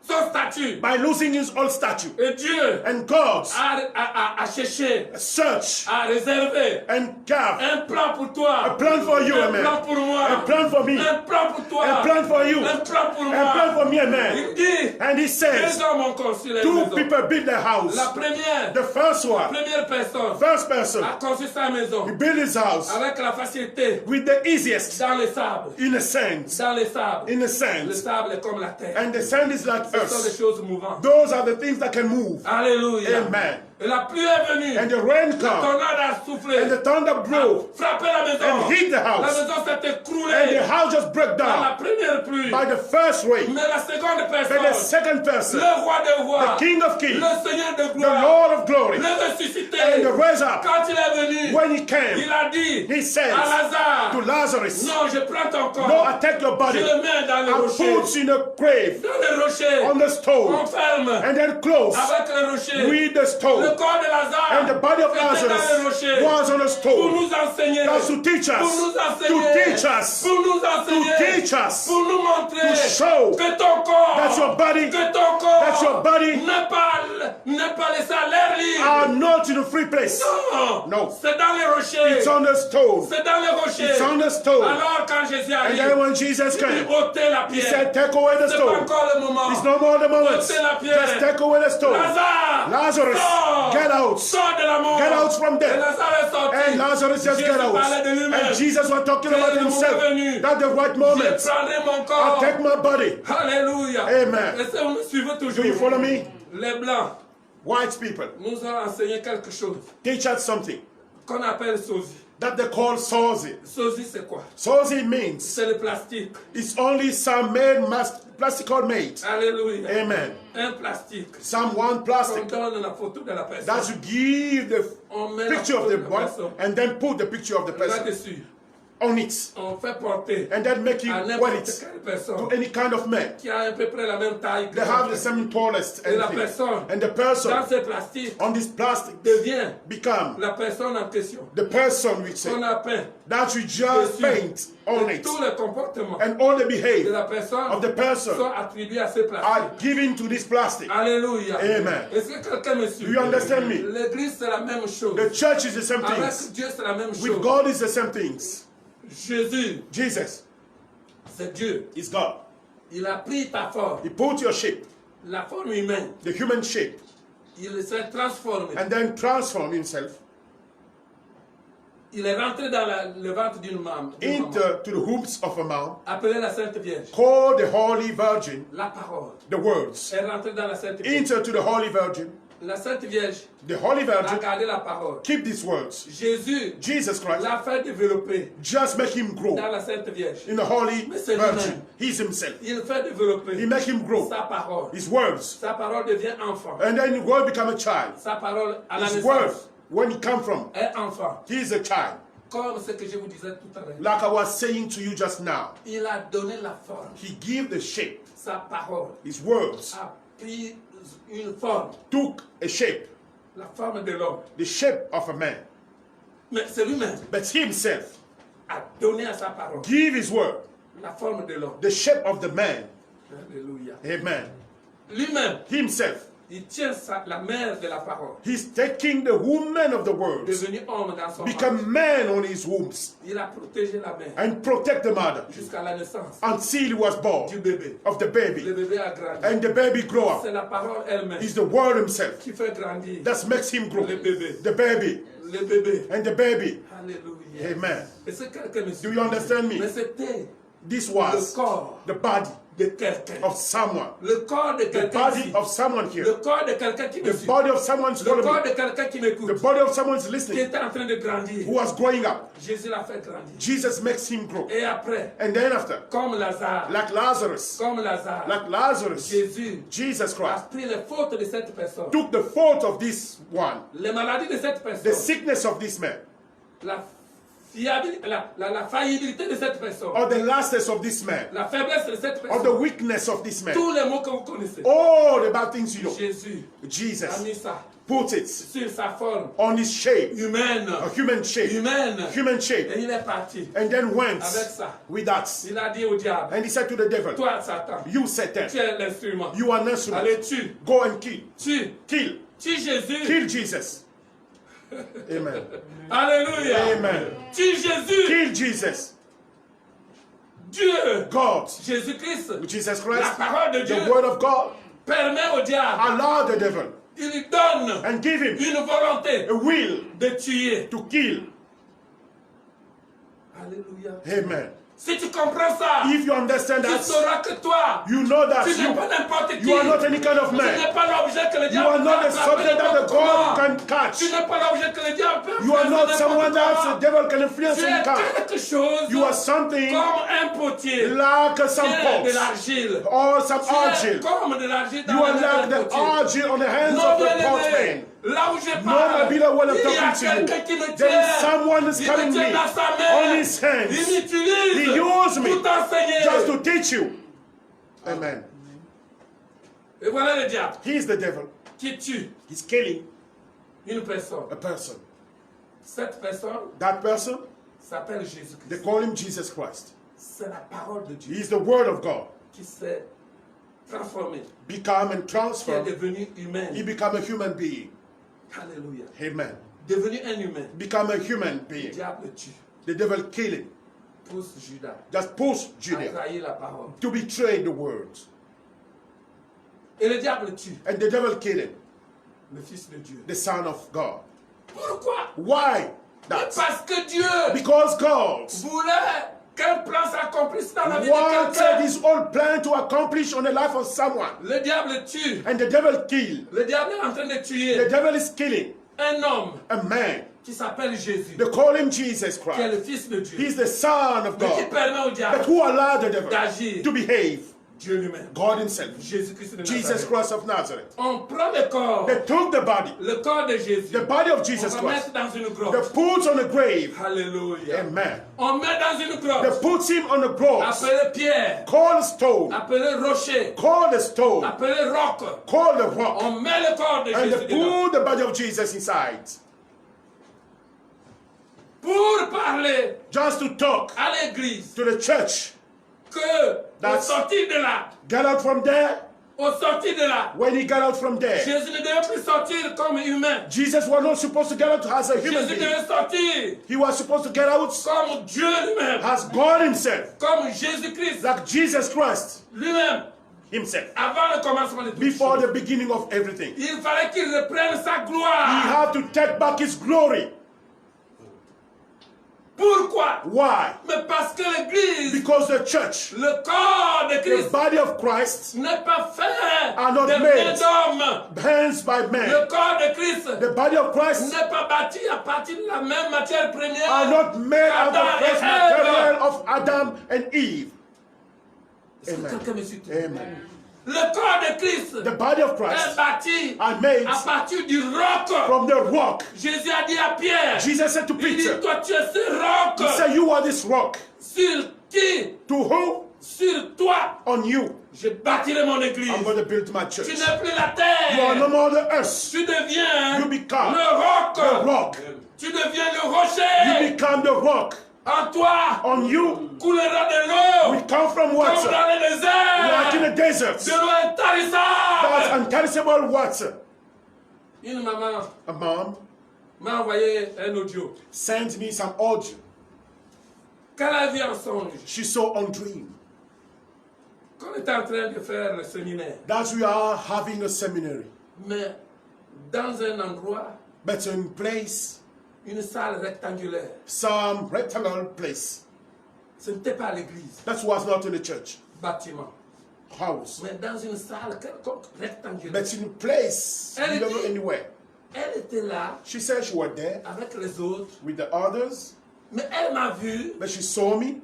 son statut. by losing his old statue. Et Dieu And God a cherché, search a réservé and carve un plan pour toi. a plan for you, Un amen. plan pour moi. A plan for me. Un plan pour toi. A plan for you. Un plan pour A plan moi. for me, amen. Il dit, And he says, deux hommes ont construit la two maison. people build their house. La première, The first one, première personne first person, a construit sa maison he built his house avec la facilité with the easiest dans le sable. in a sense. Dans le sable. In a Le sense. sable est comme la terre. And the sand is like Ce sont des earth. choses mouvantes. Those are the things that can move. Alléluia. Amen. Et la pluie est venue. and the rain Le came, tornade a soufflé. and the thunder blew, Frappé la maison. and hit the La house, maison s'est écroulée. and the house just broke Par la down première pluie. by the first rain. Mais la seconde But the personne. second person, Le roi des rois. the King of Kings, Le Seigneur de the gloire. Lord of glory, Le ressuscité. and the raise up, Quand il est venu. when he came, Il a dit. he says À Lazare. to Lazarus, Non, je prends ton corps. no, I take your Je body le mets dans le and rocher. put in a grave Dans le rocher. on the On stone, ferme. and then close Avec le rocher. with the Le stone. corps de Lazare. And the body of était dans le Lazarus rocher. was on a Pour stone. nous enseigner. That's to teach Pour us, nous to enseigner. teach us, Pour nous to enseigner. teach us, Pour nous montrer. to show Que ton corps. that your body, Que ton corps. that your body N'est pas laissé à l'air libre. are not in a free place. Non. No. C'est dans les rochers. It's on the stone. C'est dans les rochers. It's on the stone. Alors quand Jésus And arrive, then when Jesus il came, ôtait la he pierre. said, take away the C'est pas stone. encore le moment. It's no more the moment. Ôtez la pierre. Just take away the stone. Lazare. Lazarus, Sors. get out. Sors de la mort. Get out from Et there. Lazare est sorti. And Lazarus just Jésus get out. parlait de lui-même. And Jesus was talking about Que le himself. moment venu. That the right Je moment. prendrai mon I'll corps. take my body. Alléluia. Amen. Et ça, vous me suivez Do you toujours. follow me? Les Blancs White people, nous ont enseigné quelque chose teach us something qu'on appelle sosie. that they call sozi. Sosie, c'est quoi? Sozi means C'est le plastique. it's only some made plastical made. Alléluia. Amen. Un plastique. Some one On plastic donne la photo de la personne. that you give the On met la picture of photo the de la boy personne and then put the picture of the person là-dessus. on it On fait porter and then make you à wear n'importe it quelle personne to any kind of man. qui a à peu près la même taille que They have the la same tallest Et la and personne the person dans ce plastique on this plastic devient become la personne en question. the person we say On a peint that you just dessus. paint on Et it tous les comportements and all the de behavior la personne of the person sont attribués à ce plastique. are given to this plastic. Alléluia. Amen. Est-ce que quelqu'un me suit? Do you understand me? L'église, c'est la même chose. The church is the same Avec things. Dieu, c'est la même With chose. God is the same things. Jésus, Jesus c'est Dieu. is God. Il a pris ta forme, He put your shape, la forme humaine. the human shape, Il s'est transformé. and then transform himself Il est rentré dans le ventre d'une maman. into to the hoops of a man, Appelée la Sainte Vierge. called the Holy Virgin, La parole. the words, Est rentrée dans la Sainte Vierge. into to the Holy Virgin. La Sainte Vierge The Holy a Virgin, gardé la parole. keep these words. Jésus Jesus Christ, l'a fait développer just make him grow dans la Sainte Vierge. in the Holy Mais c'est Virgin. lui-même. He's himself. Il fait développer He make him grow. sa parole. His words. Sa parole devient enfant. And then the word become a child. Sa parole à la His word, naissance when he come from, est enfant. he is a child. Comme ce que je vous disais tout à l'heure. Like I was saying to you just now, Il a donné la forme. he gave the shape. Sa parole His words a pris une forme. took a shape, La forme de l'homme. the shape of a man. Mais c'est lui-même But he himself a donné à sa parole gave his word, la forme de l'homme. the shape of the man. Alléluia. Amen. Lui-même, Himself, il tient la mère de la parole. he's taking the woman of the words, Devenu homme dans son ventre. become man on his wombs, Il a protégé la mère and protect the mother jusqu'à la naissance until he was born du bébé. of the Le baby. bébé a grandi. And the baby grow up. C'est la parole elle-même It's the word himself qui fait grandir that makes him grow. le bébé. The baby Le bébé. and the baby. Alléluia. Amen. Et c'est quelqu'un me suit. Do you understand me? Mais c'était This le was corps the body de quelqu'un. of someone. Le corps de The quelqu'un body ici. of someone Le here. corps de quelqu'un qui me The suit. body of someone's Le following corps me. de quelqu'un qui The m'écoute. body of someone's Qui listening. était en train de grandir. Who was growing up. Jésus l'a fait grandir. Jesus makes him grow. Et après, And then after, comme Lazare, like Lazarus, Jésus Jesus a Christ pris les fautes de cette personne. took the fault of this one, Les maladies de cette the personne. sickness of this man, La faillibilité de cette personne. or the lastness of this man, La faiblesse de cette or the personne. weakness of this man. Tous les mots que vous connaissez. All the bad things you know. Jésus a Jesus mis ça put it sur sa forme on his shape, humaine. a human shape, Humaine. human shape, Et il est parti. and then went Avec ça. with that. Il a dit au diable, And he said to the devil, toi Satan, you Satan, tu es l'instrument. you are an instrument. Allez, tue. Go and kill. Tue. Kill. Tue Jésus. Kill Jesus. Amen. Alléluia. Amen. Tue Jésus. Kill Jesus. Dieu. God, Jésus-Christ. Jesus La Christ, parole de Dieu the word of God, permet au diable, allow the devil il lui donne and give him une volonté a will de tuer. to kill. Alléluia. Amen. Si tu comprends ça, If you understand tu that, sauras que toi, you know that tu n'es pas n'importe qui. you are not any kind of Tu man. n'es pas l'objet que le You diable are not peut the subject that the attraper God can catch. Tu n'es pas l'objet que le diable peut You are not influencer someone n'importe that comment. the devil can influence Tu in es catch. quelque chose You are something comme un potier. like some Tu es de pots l'argile. or some Tu es argile. comme de l'argile dans You are la main like d'un the potier. argile on the hands Non, of the bien-aimé, potman. là où je No, my parle, beloved, when I'm il y a talking to you, quelqu'un qui me there tient. is someone is Il coming me me tient dans sa main. on his hands Il m'utilise He used me pour t'enseigner. just to teach you. Amen. Et voilà le diable He is the devil. qui tue He's killing une personne. a person. Cette personne That person, s'appelle they Jésus-Christ. call him Jesus Christ. C'est la parole de Dieu He is the word of God. qui s'est transformée, Become and qui est transform. devenue He humaine. become a human being. Alléluia. Amen. Devenu un humain. Become a human Le being. diable tue. The devil kill him. Pousse Judas Just push à Judah trahir la parole. to betray the words. Et le diable tue And the devil kill him, le Fils de Dieu. the Son of God. Pourquoi? Why? Mais That? parce que Dieu Because God voulait qu'un plan s'accomplisse dans la vie de wanted quelqu'un. his own plan to accomplish on the life of someone. Le diable tue. And the devil kill. Le diable est en train de The tuer devil is killing un homme a man. qui s'appelle Jésus, They call him Jesus qui est le Christ. Fils de Dieu, He's the Son of mais qui God. permet au But diable who allowed the devil d'agir. to behave? Dieu lui-même, God himself. Jésus-Christ de Jesus Nazareth. Christ of Nazareth. On prend le corps, They took the body, le corps de Jésus, the body of on Jesus va Christ. mettre dans une They grotte. put on a grave. Alléluia. Amen. On met dans une They grotte, put him on a cross. appelé pierre, Call a stone. appelé rocher, Call a stone. appelé roc. Call the rock. On met le corps de And Jésus they dedans. put the body of Jesus inside. Pour parler Just to talk à l'église to the church. que au That's- sortir de là, Get out from there. au sortir de là, When he got out from there, Jésus ne devait plus sortir comme humain. Jesus was not supposed to get out as a human Jésus being. devait sortir He was supposed to get out comme Dieu lui-même, as God himself, comme Jésus-Christ like Jesus Christ lui-même, himself, avant le commencement de tout. before the beginning of everything. Il fallait qu'il reprenne sa He gloire. had to take back his glory. Pourquoi? Why? Mais parce que l'Église, Because the church, le corps de the Christ, body of Christ, n'est pas fait are not de mains made. d'hommes. hands by Le men, corps de Christ the body of Christ n'est pas bâti à partir de la même matière première. are not made out of Adam the first et Ève. material of Adam and Eve. Est-ce que Amen. quelqu'un me suit? Amen. Le corps de Christ The body of est Christ bâti are made à partir du roc. from the rock. Jésus a dit à Pierre, Jesus said to il dit, Peter, toi tu es ce roc he said, you are this rock. sur qui, To who? sur toi, On you. je bâtirai mon église. I'm going to build my church. Tu n'es plus la You are no terre. more the earth. Tu deviens You become le roc. the rock. Tu deviens le You rocher. become the rock. En toi On you, coulera de l'eau. we come from Comme water. dans le Like in désert. the desert. De l'eau That's intarissable. untarissable water. Une maman A mom m'a envoyé un audio. sent me some audio. Qu'elle a vu en songe. She saw on dream Qu'on était en train de faire le séminaire. that we are having a seminary, Mais dans un endroit, but in place, une salle rectangulaire. some rectangular place. Ce n'était pas l'église, That was not in the church, bâtiment. house, Mais dans une salle quelconque rectangulaire. but in a place, Elle you don't know dit- anywhere. Elle était là She said she was there avec les autres. with the others, Mais elle m'a vu but she saw me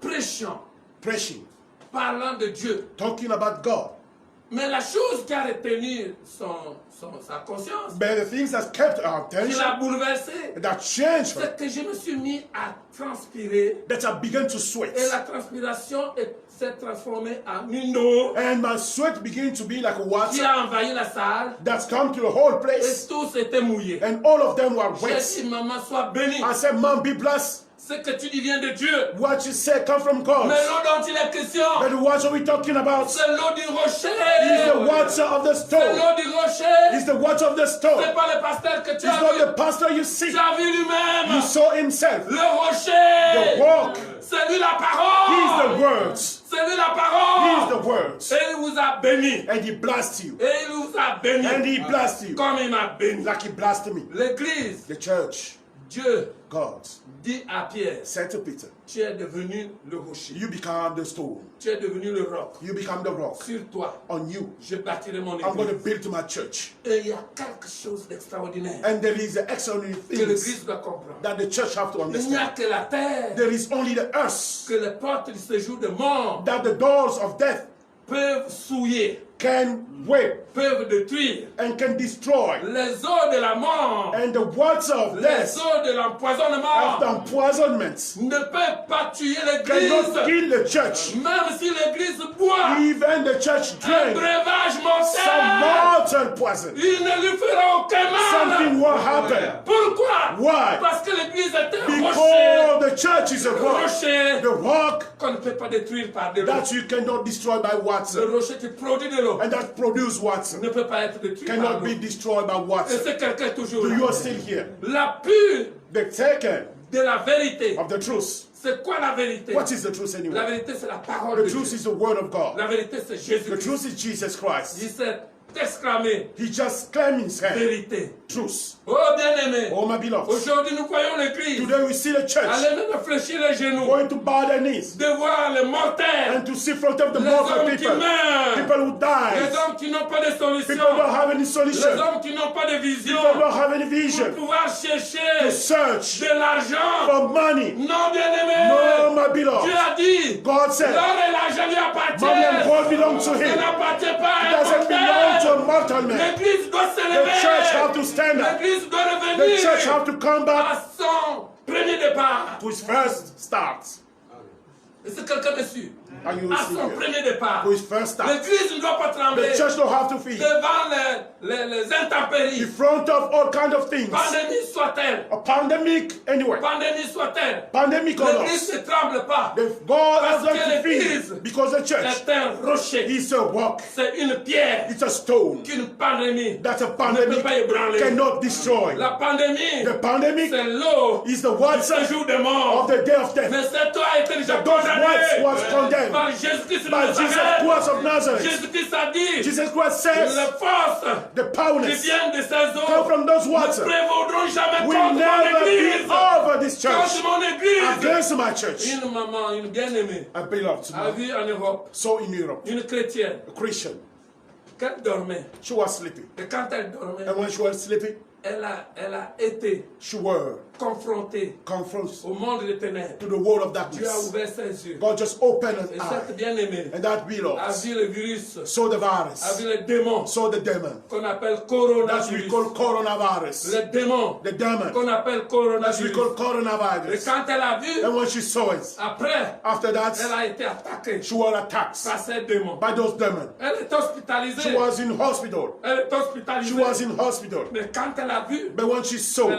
prêchant, preaching, parlant de Dieu. talking about God. Mais la chose qui a retenu sa conscience, But the things that kept her qui l'a attention, bouleversée, that changed her, c'est que je me suis mis à transpirer. that I began to sweat. Et la transpiration s'est transformée en une eau And my sweat began to be like qui water a envahi la salle. that's come to the whole Et place. tous étaient mouillés. And all of them were J'ai wet. dit, maman, sois bénie. I said, Mom, be blessed. Ce que tu dis vient de Dieu. What you say come from God. Mais l'eau dont il est question, But the water we're talking about c'est l'eau du rocher. is the water of the C'est stone. l'eau du rocher. It's the water of the C'est stone. pas le pasteur que tu It's as not vu. the pastor you see. Tu as vu lui-même. You saw himself. Le rocher. The rock. C'est lui la He is parole. the words. C'est lui la He is parole. the words. Et il vous a béni. And he blessed you. Et il vous a béni. And he blessed you. Comme il m'a béni. Like he blessed me. L'église, The church. Dieu God dit à Pierre, said to Peter, tu es devenu le rocher. you become the stone. Tu es devenu le roc. You become the rock. Sur toi, On you, je bâtirai mon I'm going to église. build my church. Et il y a quelque chose d'extraordinaire And there is the extraordinary que things l'église doit comprendre. that the church have to Il n'y a understand. que la terre, There is only the earth que les portes du séjour de mort that the doors of death peuvent souiller, can whip peuvent détruire. and can destroy. Les eaux de la mort, And the words of les death eaux de of l'empoisonnement the empoisonment ne peuvent pas tuer cannot l'église. kill the church. Même si l'église boit Even the church un drank breuvage some mortel, mortal poison. il ne lui fera aucun Something mal. will happen. Pourquoi? Why? Parce que l'église est un rocher. Because the church is a rock. Rocher The rock qu'on ne peut pas détruire par de l'eau. that you cannot destroy by Le water. rocher qui produit de l'eau And that produce water ne peut pas être détruit par cannot be l'eau. destroyed by Et water. c'est quelqu'un toujours So là. you are still here. L'appui The taken de la vérité. of the truth. C'est quoi la vérité? What is the truth La anyway? vérité, c'est la parole The de truth Dieu. is the word of God. La vérité, c'est The Jésus. truth is Jesus Il Christ. s'est exclamé He just claimed his hand. vérité. Truth. Oh bien-aimé, Oh my beloved. aujourd'hui nous voyons l'église. Today we see the church Allez nous fléchir les genoux, going to bow their knees de voir les mortels, and to see in front of the les mortal hommes qui people. meurent, People who les die. hommes qui n'ont pas de People solution, don't have any les solution. hommes qui n'ont pas de vision, People don't have any pour vision. pouvoir To chercher search de l'argent. for money. Non bien-aimé, No, my Dieu beloved. a dit, God said, l'or et l'argent lui appartiennent. money and gold belong to Ça him. n'appartient pas It à un doesn't belong to a mortel. mortal man. L'église doit se The church have lever. to stand up. L'église doit The revenir church have to come back à son premier départ. to his first start. Est-ce que quelqu'un me suit? Are you À son seeing here? premier départ. To his first start. L'église ne doit pas trembler The church don't have to fear. devant les In intempéries. front of all kind of things. Pandémie soit-elle. A pandemic anyway. Pandémie soit-elle. Pandemic or L'église not. ne tremble pas. God has Parce que them to l'église fear. Because the church C'est un rocher. is a rock. C'est une pierre It's a stone qu'une pandémie that a ne peut pandemic pas ébranler. cannot destroy. La pandémie, The pandemic c'est l'eau is the du water séjour des morts. of the day of death. Mais cette eau a été déjà Those words condamnée was condemned par Jésus-Christ de by Jesus Nazareth. Christ of Nazareth. Jésus-Christ a dit, Jesus Christ says les forces the qui powerless viennent de ces come eaux from those ne waters prévaudront jamais will contre mon never église. be over this church Contre mon église. against my church. Une maman, une bien-aimée, I belong to a my vu en Europe so in Europe, une chrétienne a Christian. qu'elle dormait. She was sleeping. Et quand elle dormait, And when she was sleeping, elle a été she was confrontée confronted au monde des ténèbres. to the world of Dieu a darkness. ouvert ses yeux. God just opened Et an cette eye. bien-aimée And that a beloved vu le virus, saw the a virus, vu les démons saw the demon. qu'on appelle That we coronavirus. call coronavirus. Les démons The demon. qu'on appelle That we coronavirus. call Et coronavirus. quand elle a vu, And when she saw it, après, after that, elle a été attaquée she was attacked par ces démons. by those demons. Elle est hospitalisée. She was in hospital. Elle est She hospitalisée. was in hospital. Mais quand elle a vu, But when she saw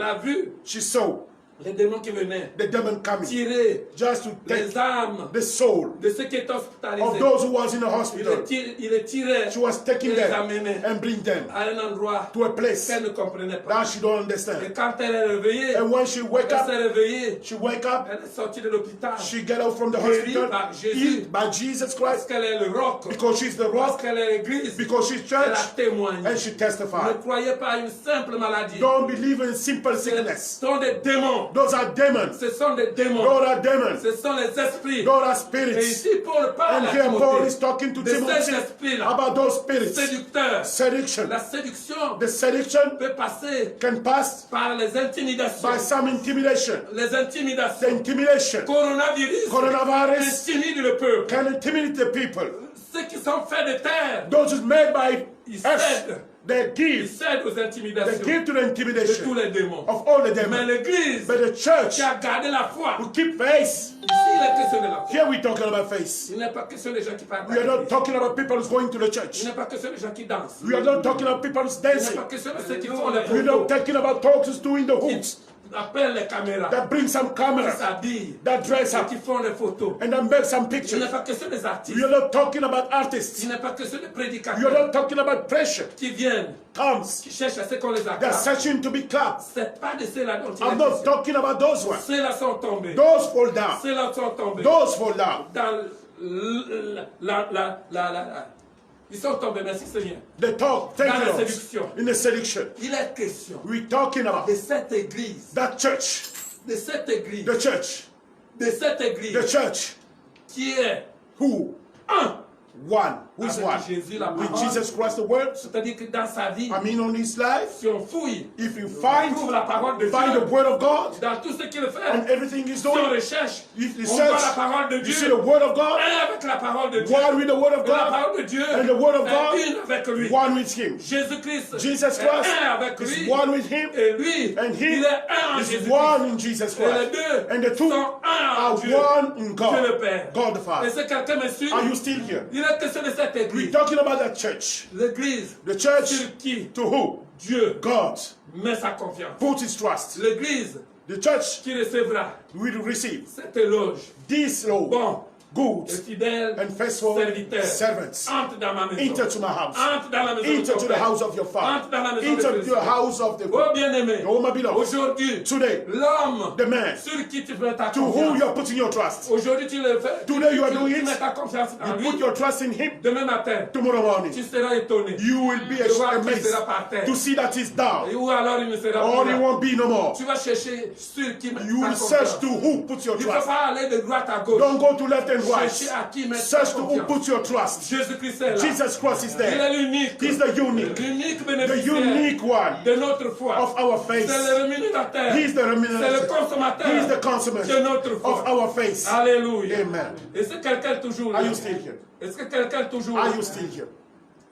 les démons qui venaient the demon coming, tirer just to take les âmes the soul de ceux qui étaient hospitalisés, of those who was in the hospital, il les tirait, she was taking il les them amenait and bring them à un endroit to a place qu'elle ne comprenait pas. that she don't Et understand. quand elle est réveillée, And when she wake elle up, s'est réveillée, she wake up, elle est sortie de l'hôpital she get out from the Guérie hospital, par Jésus. healed by Jesus parce Christ, qu'elle est le roc, because she's the parce rock, qu'elle est l'église, because she's elle church, a témoigné. and she Ne testified. croyez pas à une simple maladie. Don't believe in simple Ce sickness. sont des démons. Those are demons. Ce sont des démons. Those are demons. Ce sont les esprits. Those are Et spirits. ici, Paul parle And à here Paul Timothée is talking to de ces Timothy esprits-là, about those spirits. séducteurs. Seduction. La séduction The seduction peut passer can pass par les intimidations. by some intimidation. Les The intimidations. intimidation. Coronavirus Coronavirus intimide le peuple. can intimidate the people. Ceux qui sont faits de terre, Those who's made by ils us, cèdent. they Ils give. cèdent aux They intimidations give to the de tous intimidation les démons. of all the Mais demons. l'église But the church qui a gardé la foi, who keep faith. ici il est question de la foi. Here we're talking about faith. Il n'est pas question des gens qui parlent. We are not talking about people who's going to the church. Il n'est pas question des gens qui dansent. We are not talking about people who's Il n'est dancing. pas question de ceux qui font les We're not photos, talking about talks who's doing the hooks, qui appellent les caméras, that bring some qui camera, s'habillent, that dress et up, qui font les photos. and then make some Il n'est pictures. pas question des artistes. We are not talking about artists. Il n'est pas question des We are prédicateurs not talking about pressure. qui viennent, Comes. qui cherchent à ce qu'on les They're acclame. searching to be clapped. C'est pas de ceux-là dont il I'm est not question. talking about those ones. Ceux-là sont tombés. Those fall down. Ceux-là sont tombés Those fall down. dans Ils sont tombés, merci Seigneur. They talk, thank Dans you, la Lord. séduction. In the seduction. Il est question We're talking about de cette église, that church, de cette église, the church, de cette église the church qui est who, un one, who is avec one? Jésus, la With parole. Jesus Christ, the word. C'est-à-dire que dans sa vie, I mean, on his life, si on fouille, if you on trouve la parole de find the Dieu word of God dans tout ce qu'il fait. and everything he's Si on doing, recherche, if you on voit la search, parole de you see Dieu. the word of God, Un avec la parole de Dieu. one with the word of Et la God, parole de Dieu and the word of est God, une avec lui. one with him. Jésus-Christ Jesus est Christ un avec is lui. one with him, Et lui, and he il est un en is Jésus-Christ. one in Jesus Et les Christ. deux And the two sont un en are Dieu. one in Dieu le God, Père. God the Et Father. si quelqu'un me suit, Are you still here? il est question de cette We're église. talking about that church. L'église The church sur qui to who? Dieu God met sa confiance. put his trust. L'église The church qui recevra will receive cette éloge. these law, Bon, good et fidèle and faithful serviteur. servants. Entre dans ma maison. Into to my house. Entre dans la maison de Into ton to the Père. house of your father. Entre dans la maison de Into Christ. the house of the Oh bien-aimé, Oh, my beloved. aujourd'hui, Today, l'homme the man sur qui tu mets ta to whom confiance. you are putting your trust. Aujourd'hui, tu le fais. Today you are doing Tu it. mets ta confiance en You lui. put your trust in him. Demain matin, Tomorrow morning, tu seras étonné. you will be De voir qu'il amazed sera par terre. to see that he's down. Ou alors il ne sera Or plus he là. won't be no more. Tu vas chercher sur qui met You ta will search confiance. to who put your Il ne faut trust. pas aller de droite à gauche. Don't go to left and Chercher right. à qui mettre ta Search to who confiance. put your trust. Jésus-Christ est là. Jesus Christ is Il there. est l'unique. He's the unique, L'unique the bénéficiaire unique one de notre foi. of our faith. C'est le rémunérateur. He's the C'est le remunerator. consommateur He's the consummate de notre foi. of our faith. Alléluia. Amen. Est-ce que quelqu'un est toujours là? Are you still here? Est-ce que quelqu'un est toujours là? Are you still here?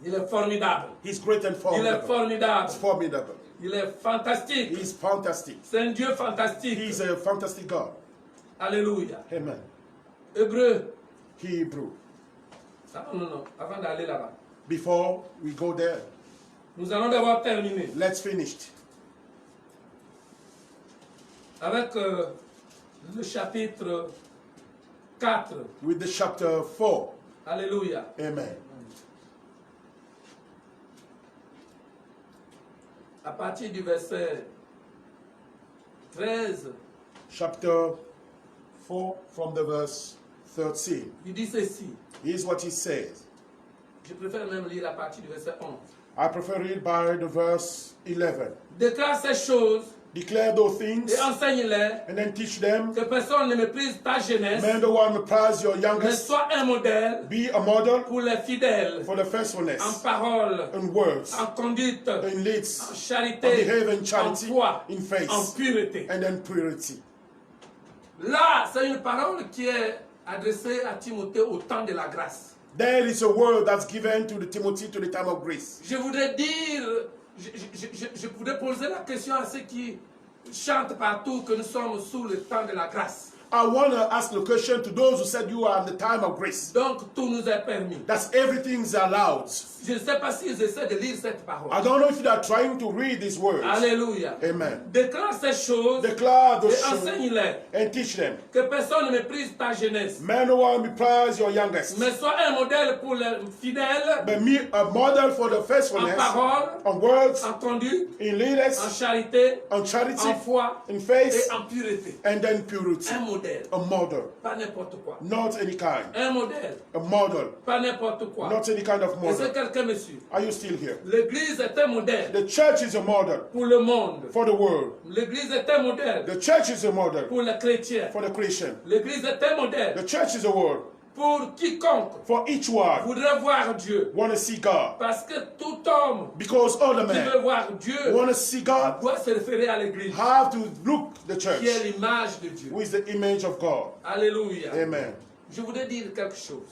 Il est formidable. He's great and Il est formidable. formidable. He's formidable. Il est fantastique. He's fantastic. C'est un Dieu fantastique. He's a fantastic God. Alléluia. Amen. Hébreu. Hebrew. Non. Avant d'aller là-bas. Before we go there, Nous allons devoir terminer let's finish avec le chapitre 4. with the chapter 4. Alléluia. Amen. À partir du verset 13, Chapter 4 from the verse 13. il dit ceci. Here's what he says. Je préfère même lire à partir du verset 11. I prefer read by the verse 11. Déclare ces choses Declare those things et enseigne-les, and then teach them. que personne ne méprise ta jeunesse, Man, the one who prize your mais youngest, sois un modèle be a model pour les fidèles, for the en faithfulness parole, in words, en conduite, in en leads, of charité, behave in en charity, foi, in faith, en pureté. and in purity. Là, c'est une parole qui est adressée à Timothée au temps de la grâce. There is a word that's given to the Timothy to the time of grace. Je voudrais dire, je voudrais poser la question à ceux qui chantent partout que nous sommes sous le temps de la grâce. I want to ask the question to those who said you are in the time of grace. Donc tout nous est permis. That's everything's allowed. Je ne sais pas s'ils essaient de lire cette parole. I don't know if you are trying to read these words. Alléluia. Amen. Déclare ces choses Declare those et truths enseigne-les. and teach them. Que personne ne méprise ta jeunesse. Man, no one prize your youngest, Mais sois un modèle pour les fidèles, but me a model for the en faithfulness, parole, on words, en conduite, in en leaders, charité, on charity, en foi in faith, et en pureté. and then purity. Un modèle, A model, pas n'importe quoi. not any kind. Un modèle, A model, pas n'importe quoi. not any kind of Est-ce que model. quelqu'un me suit? Are you still here? L'église est un modèle The church is a model pour le monde. for the world. L'église est un modèle The church is a model pour les chrétiens. for the Christian. L'église est un modèle The church is a word pour quiconque for each one voudrait voir Dieu. want to see God. Parce que tout homme Because all the qui men veut voir Dieu want to see God doit se référer à l'église, have to look the qui est church, l'image de Dieu. who is the image of God. Alléluia. Amen. Je voudrais dire quelque chose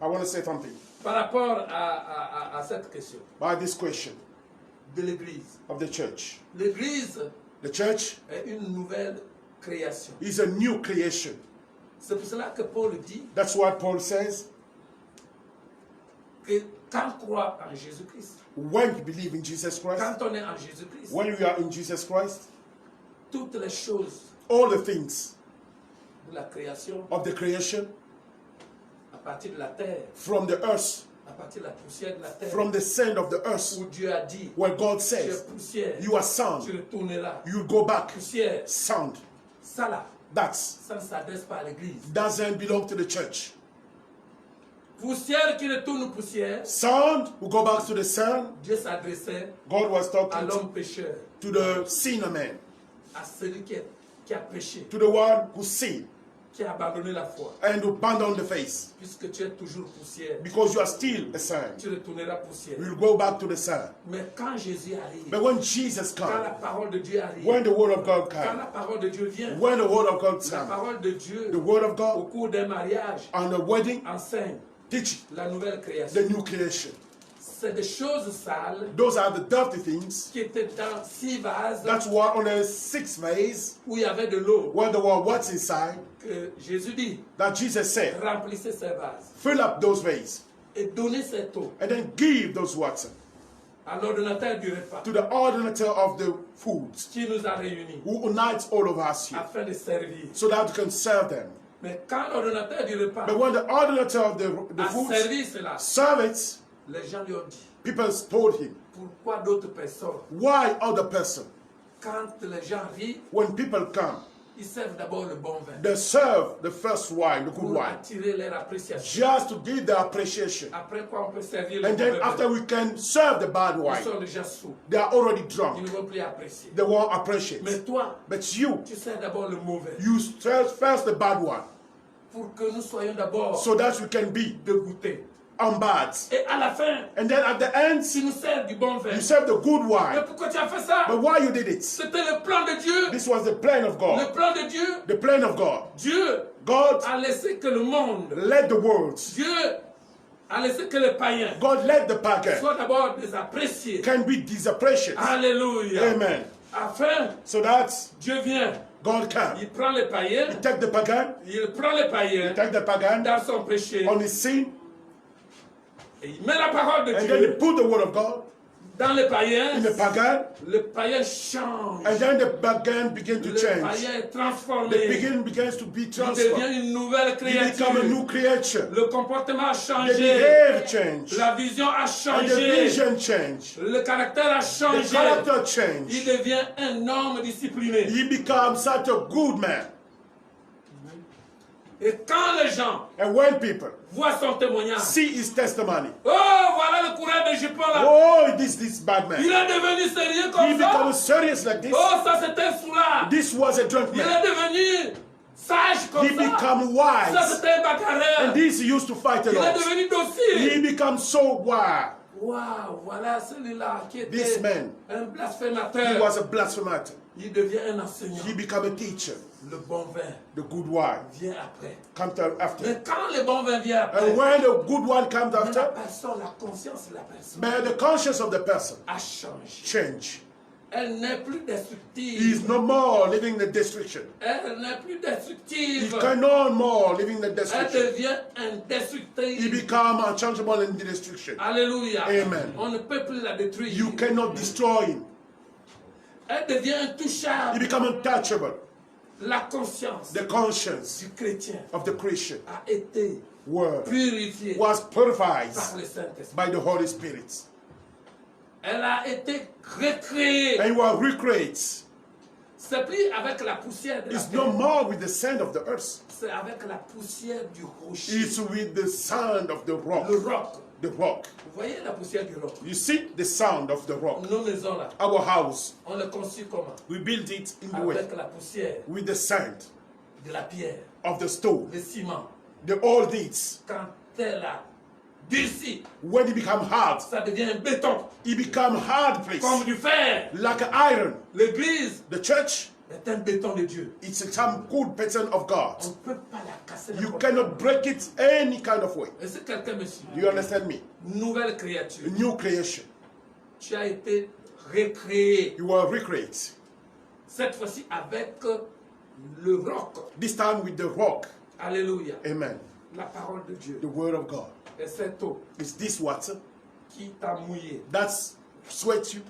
I want to say something par rapport à cette question by this question de l'église. of the church. L'église The church est une nouvelle création. is a new creation. C'est pour cela que Paul dit That's what Paul says. que quand on croit en Jésus-Christ, When you believe in Jesus Christ, quand on est en Jésus-Christ, when you are in Jesus Christ, toutes les choses all the things de la création, of the creation, à partir de la terre, from the earth, à partir de la poussière de la terre, from the sand of the earth, où Dieu a dit, where God tu es says, poussière, you are tu sound, retourneras. you go back, Poussière, sound. ça là, That's ça ne s'adresse pas à l'église. doesn't belong to the church. Poussière qui retourne poussière. Sand will go back to the sand. Dieu s'adressait God was à talking l'homme pécheur, to the sinner man, à celui qui a péché, to the one who sinned qui a abandonné la foi. and who abandoned the faith. Puisque tu es toujours poussière, Because you are still a sand. tu retourneras poussière. You will go back to the sand. Mais quand Jésus arrive, But when Jesus quand la comes, parole de Dieu arrive, when the word of God quand la comes, parole de Dieu vient, when the word of God la comes, parole de Dieu the word of au God cours d'un mariage on the wedding, enseigne teach la nouvelle the création. new creation. C'est des choses sales Those are the dirty things qui étaient dans 6 vases that were on the 6 vase, où il y avait de l'eau. where there were what's inside, Que Jésus dit, that Jesus said, remplissez ces vases fill up those vases et donnez cette eau and then give those water à l'ordonnateur du repas to the ordinator of the foods qui nous a réunis who unites all of us here afin de servir. so that we can serve them. Mais quand l'ordonnateur du repas But when the ordinator of the a foods servi cela, serve it, les gens lui ont dit, people told him, pourquoi d'autres personnes, why other person? quand les gens arrivent, When people come, ils servent d'abord le bon vin they serve the first wine, the good pour wine, attirer leur appréciation. just to give their appreciation. Après quoi, on peut servir le And then mauvais after vin. we can serve the bad Ils wine, sont déjà sous. they are already Ils drunk. ne vont plus apprécier. They won't appreciate. Mais toi, But you, tu sers d'abord le mauvais you serve first the bad one, pour que nous soyons d'abord so that we can be dégoûtés. on bad. Et à la fin, And then at the end, tu nous sers du bon vin. you serve the good Mais wine. pourquoi tu as fait ça? But why you did it? C'était le plan de Dieu. This was the plan of Le God. plan de Dieu. The plan of God. Dieu God a laissé que le monde, led the world. Dieu a laissé que les païens God led the pagan. soient d'abord des appréciés. Can be disappreciated. Alléluia. Amen. Afin, So that Dieu vient, God can. il prend les païens, Take the pagan, il prend les païens take the pagan dans son péché on his sin, et il met la parole de and then you Dieu put the word of God dans les païens. in the pagan, Le païen change. and then the pagan begin to Le change. païen est The transformé. pagan begins to be Il transformed. devient une nouvelle He become a créature. new creature. Le comportement a The changé. behavior change. La vision a And the changé. vision change. Le caractère a The changé. character Il change. devient un homme discipliné. He becomes such a good man. Et quand les gens And when people voient son témoignage, see his testimony, oh, voilà le coureur de Jupon là. oh, this bad man. Il est devenu sérieux He comme ça. becomes serious like this. Oh, ça c'était un soulard. This was a drunk Il man. est devenu sage comme He ça. become Ça wise. c'était un bagarreur. And this he used to fight a Il est lot. devenu He docile. becomes so wild. Waouh, voilà celui-là qui This était man, un he blasphémateur. was a blasphemer. Il devient un enseignant. He became a teacher. Le bon vin The good wine vient après. comes after. Mais quand le bon vin vient après, And when the good one comes mais la after, personne, la conscience de la personne but the conscience of the person a changé. change. Elle n'est plus He is destructive. no more living the destruction. Elle n'est plus He destructive. can no more living the Elle destruction. devient He indestructible. become unchangeable in the destruction. Alléluia. Amen. On ne peut plus la détruire. You cannot destroy him. Elle devient He intouchable. become untouchable. La conscience The conscience du chrétien of the Christian a été word purifiée was purified par le Saint-Esprit. by the Holy Spirit. Elle a été recréée. And you are recreated. C'est plus avec la poussière de la It's no terre. more with the sand of the earth. C'est avec la poussière du rocher. It's with the sound of the rock. Le roc. The rock. Vous voyez la poussière du roc? You see the sound of the rock. Nos maisons là, Our house, on les conçut comment? we built it in the way Avec la poussière with the sand de la pierre, of the stone, le ciment. the old deeds. Quand elle a durci, When it become hard, ça devient un béton, it become hard place, comme du fer. like iron. L'église The church, est un béton de Dieu. it's some good pattern of God. On ne peut pas la casser. You n'importe cannot comment. break it any kind of way. Est-ce que quelqu'un me suit? Do you understand me? Nouvelle créature. A new creation. Tu as été recréé. You were recreated. Cette fois-ci avec le roc. This time with the rock. Alléluia. Amen. La parole de Dieu. The word of God. Et cette eau It's this water qui t'a mouillé that's sweat you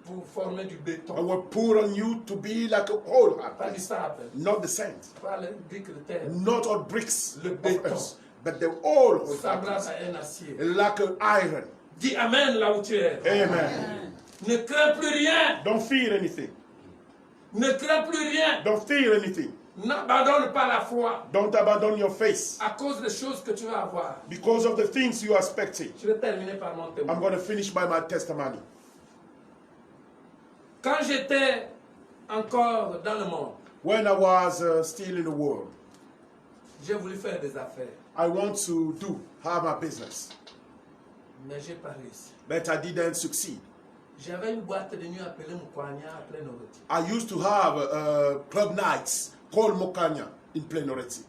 pour former du béton. and will pour on you to be like a whole Pas hard du place. sable, Not the sand. pas les briques de terre. Not all bricks Le of béton. earth, but the whole hard Semblable place. à un acier. Like an iron. Dis Amen là où tu es. Amen. Ne crains plus rien. Don't fear anything. Ne crains plus rien. Don't fear anything. N'abandonne pas la foi Don't abandon your faith à cause des choses que tu vas avoir. because of the things you are expecting. Je vais terminer par mon I'm témoin. going to finish by my testimony. Quand j'étais encore dans le monde, When I was still in the world, j'ai voulu faire des affaires, I want to have my business, mais j'ai pas réussi. but I didn't succeed. J'avais une boîte de nuit appelée Mukwanya à Plein-Oreti. I used to have club nights called Mokanya in Plenoreti.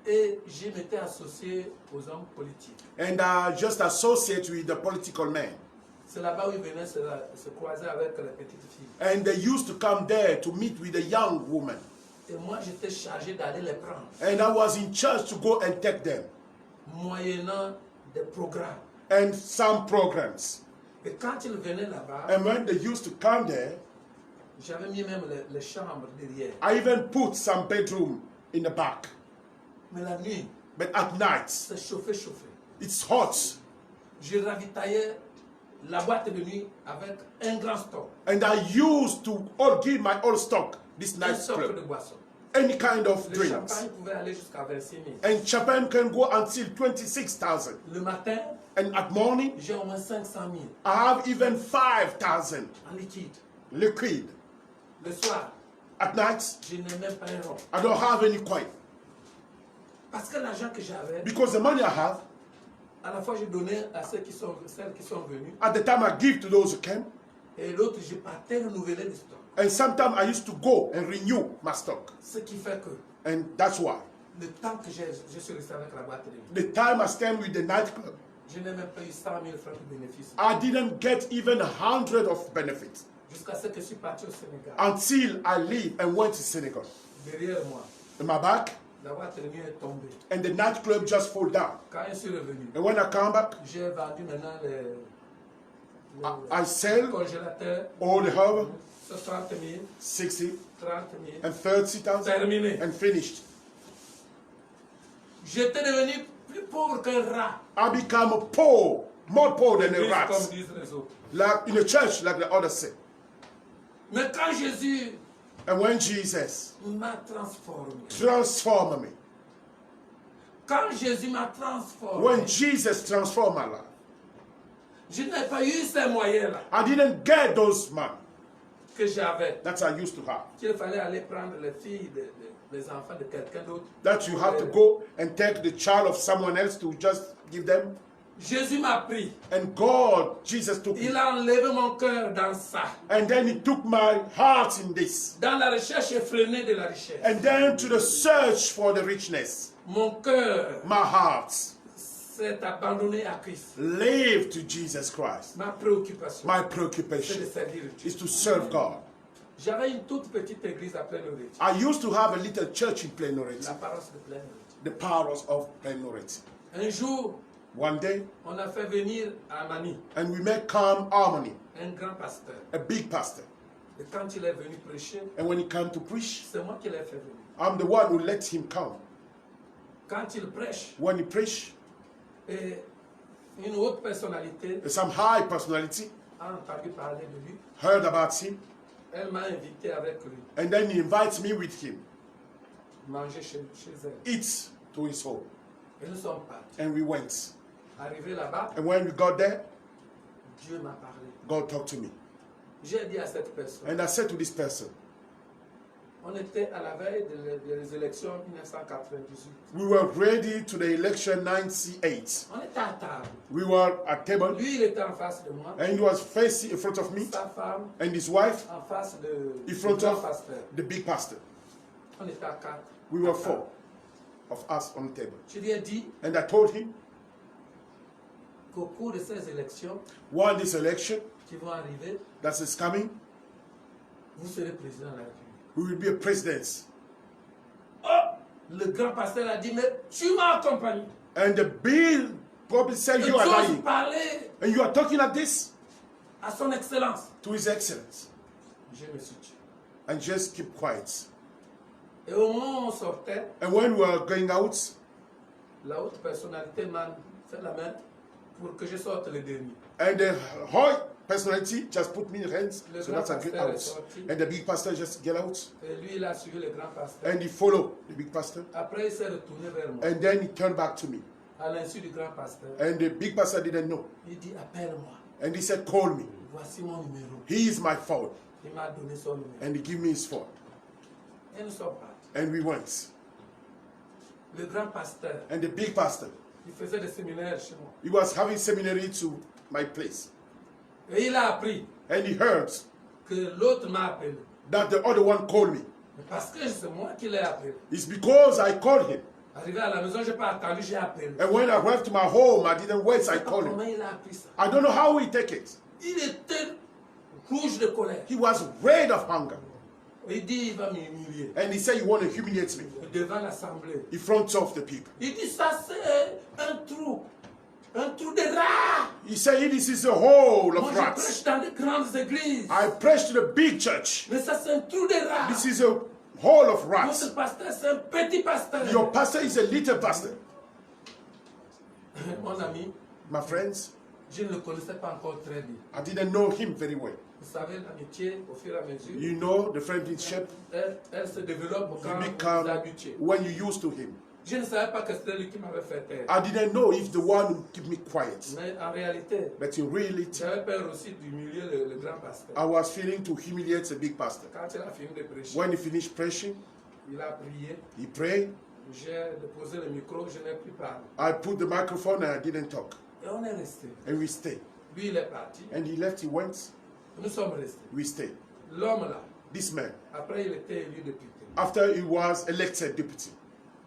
Et je m'étais associé aux hommes politiques. And I just associate with the political men. C'est là-bas où ils venaient se croiser avec les petites filles. And they used to come there to meet with the young women. Et moi, j'étais chargé d'aller les prendre, And I was in charge to go and take them. moyennant des programmes. And some programs. Et quand ils venaient là-bas, And when they used to come there, j'avais mis même les chambres derrière. I even put some bedroom in the back. Mais la nuit, But at night, c'est chauffé. it's hot. Je ravitaillais la boîte de nuit avec un grand stock, And I used to give my old stock this un night stock de club. boissons. Any kind of Le drinks. champagne pouvait aller jusqu'à 26 000. And champagne can go until 26,000. Le matin, And at morning, j'ai au moins 500 000 I have even 5,000 en liquide. liquid. Le soir, At night, je n'ai même pas un rond. I don't have any coin. Parce que l'argent que j'avais, Because the money I have, à la fois je donnais à celles qui sont venues, at the time I give to those who came. et l'autre, je partais renouveler le stock. And sometimes I used to go and renew my stock. Ce qui fait que And that's why. le temps que je suis resté avec la boîte de nuit, The time I spent with the nightclub, je n'ai même pas eu 100 000 francs de bénéfices. I didn't get even 100 of benefits Jusqu'à ce que je suis parti au Sénégal. until I leave and went to Senegal. Derrière moi, In my back, la boîte de nuit est tombée. and the nightclub just fall down. Quand je suis revenu, And when I come back, j'ai vendu maintenant I sell congélateur, all the herb, 60 000, 60 30 000. and 30,000, Terminé. and finished. J'étais devenu plus pauvre qu'un rat. I become poor, more poor than a Comme rat, disent les autres. like in the church, like the others say. Mais quand Jésus And when Jesus m'a transformé, transformed me, quand Jésus m'a transformé, when Jesus transformed my life, je n'ai pas eu ces moyens-là I didn't get those money que j'avais. that I used to have. Qu'il fallait aller prendre les filles, les enfants de quelqu'un d'autre. That you have to go and take the child of someone else to just give them. Jésus m'a pris. And God, Jesus took me. Il a enlevé mon cœur dans ça. And then he took my heart in this. Dans la recherche effrénée de la richesse. And then to the search for the richness, Mon cœur my heart s'est abandonné à Christ. lived to Jesus Christ. Ma préoccupation, My c'est de preoccupation servir Dieu. is to serve God. J'avais une toute petite église à Plein-Oreti. I used to have a little church in Plenoreti, La paroisse de Plein-Oreti. the powers of Plenoreti. Un jour, One day, on a fait venir à Mani and we met Calm Harmony, un grand pasteur. a big pastor. Et quand il est venu prêcher, And when he came to preach, c'est moi qui l'ai fait venir. I'm the one who let him come. Quand il prêche, When he preached, et une haute personnalité some high personality a entendu parler de lui, heard about him, elle m'a invité avec lui and then he invites me with him, manger chez elle. eat to his home. Et nous sommes partis. And we went. Arrivé là-bas, And when we got there, Dieu m'a parlé. God talked to me. J'ai dit à cette personne, And I said to this person, on était à la veille des élections 1998. we were ready to the election 98. On était à table. We were at table, Lui, il était en face de moi. and he was facing in front of me, Sa femme and his wife en face de in front du grand of pasteur. the big pastor. On était à quatre. We were four of us on the table. Je lui ai dit And I told him, qu'au cours de ces élections while this election qui vont arriver, that is coming, vous serez président de la République. we will be a president. Oh! Le grand pasteur a dit, mais tu m'as accompagné. And the bill probably said Et you are j'ose lying. parler And you are talking like this à son excellence. to His Excellence. Je me suis tué. And just keep quiet. Et au moment où on sortait, And when we were going out, la haute personnalité m'a fait la main pour que je sorte le dernier. and the high personality just put me in hands Le so grand that I get pasteur est out. sorti. And the big pastor just get out. Et lui, il a suivi le grand pasteur. And he followed the big pastor. Après, il s'est retourné vers moi. And then he turned back to me. À l'insu du grand pasteur, And the big pastor didn't know. il dit appelle-moi. And he said, call me. Voici mon numéro. He is my phone. Il m'a donné son numéro. And he gave me his phone. Et nous sommes partis. And we went. Le grand pasteur, And the big pastor, il faisait des séminaires chez moi. he was having seminary to my place. Et il a appris And he heard que l'autre m'a appelé. that the other one called me. Mais parce que c'est moi qui l'ai appelé. It's because I called him. Arrivé à la maison, je n'ai pas attendu, j'ai appelé. And when I arrived to my home, I didn't wait, I called Comment him. il a appris ça? I don't know how he take it. Il était rouge de colère. He was red of hunger. Il dit il va m'humilier And he said, you want to humiliate me devant l'assemblée. in front of the people. Il dit ça c'est un trou de rats. He said, this is a hole Moi of je rats. prêche dans de grandes églises. I preached to the big church. Mais ça c'est un trou de rats. This is a hole of rats. Votre pasteur c'est un petit pasteur. Your pastor is a little pastor. Mon ami, My friends, je ne le connaissais pas encore très bien. I didn't know him very well. Vous savez, l'amitié, au fur et à mesure, You know, the friendship, elle se développe quand you vous vous become habituez. when you used to him. Je ne savais pas que c'était lui qui m'avait fait taire. I didn't know if the one who keep me quiet. Mais en réalité, But in reality, j'avais peur aussi d'humilier le grand pasteur. I was feeling to humiliate the big pastor. Quand il a fini de prêcher, When he finished preaching, il a prié. he prayed. J'ai déposé le micro, je n'ai plus parlé. I put the microphone and I didn't talk. Et on est resté. And we stayed. Lui, il est parti. And he left, he went, Nous sommes restés. we stayed. L'homme là, This man, après, il était élu député. after he was elected deputy,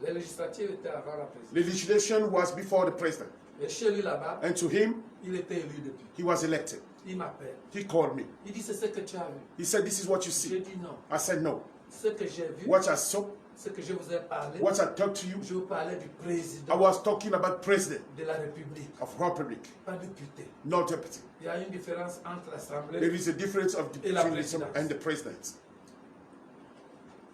Les législatives étaient avant la the présidence. legislation was before the president. Et chez lui là-bas, And to him, il était élu député. he was elected. Il m'appelle. He called me. Il dit, c'est ce que tu as vu. He said, this is what you J'ai see. dit non. I said, no. Ce que j'ai vu, What I saw, ce que je vous ai parlé, what I talked to you, je vous parlais du I président was talking about president de la République, of Republic, pas député. not deputy. Il y a une différence entre l'Assemblée. There is a difference of the Et la between présidence. and the president.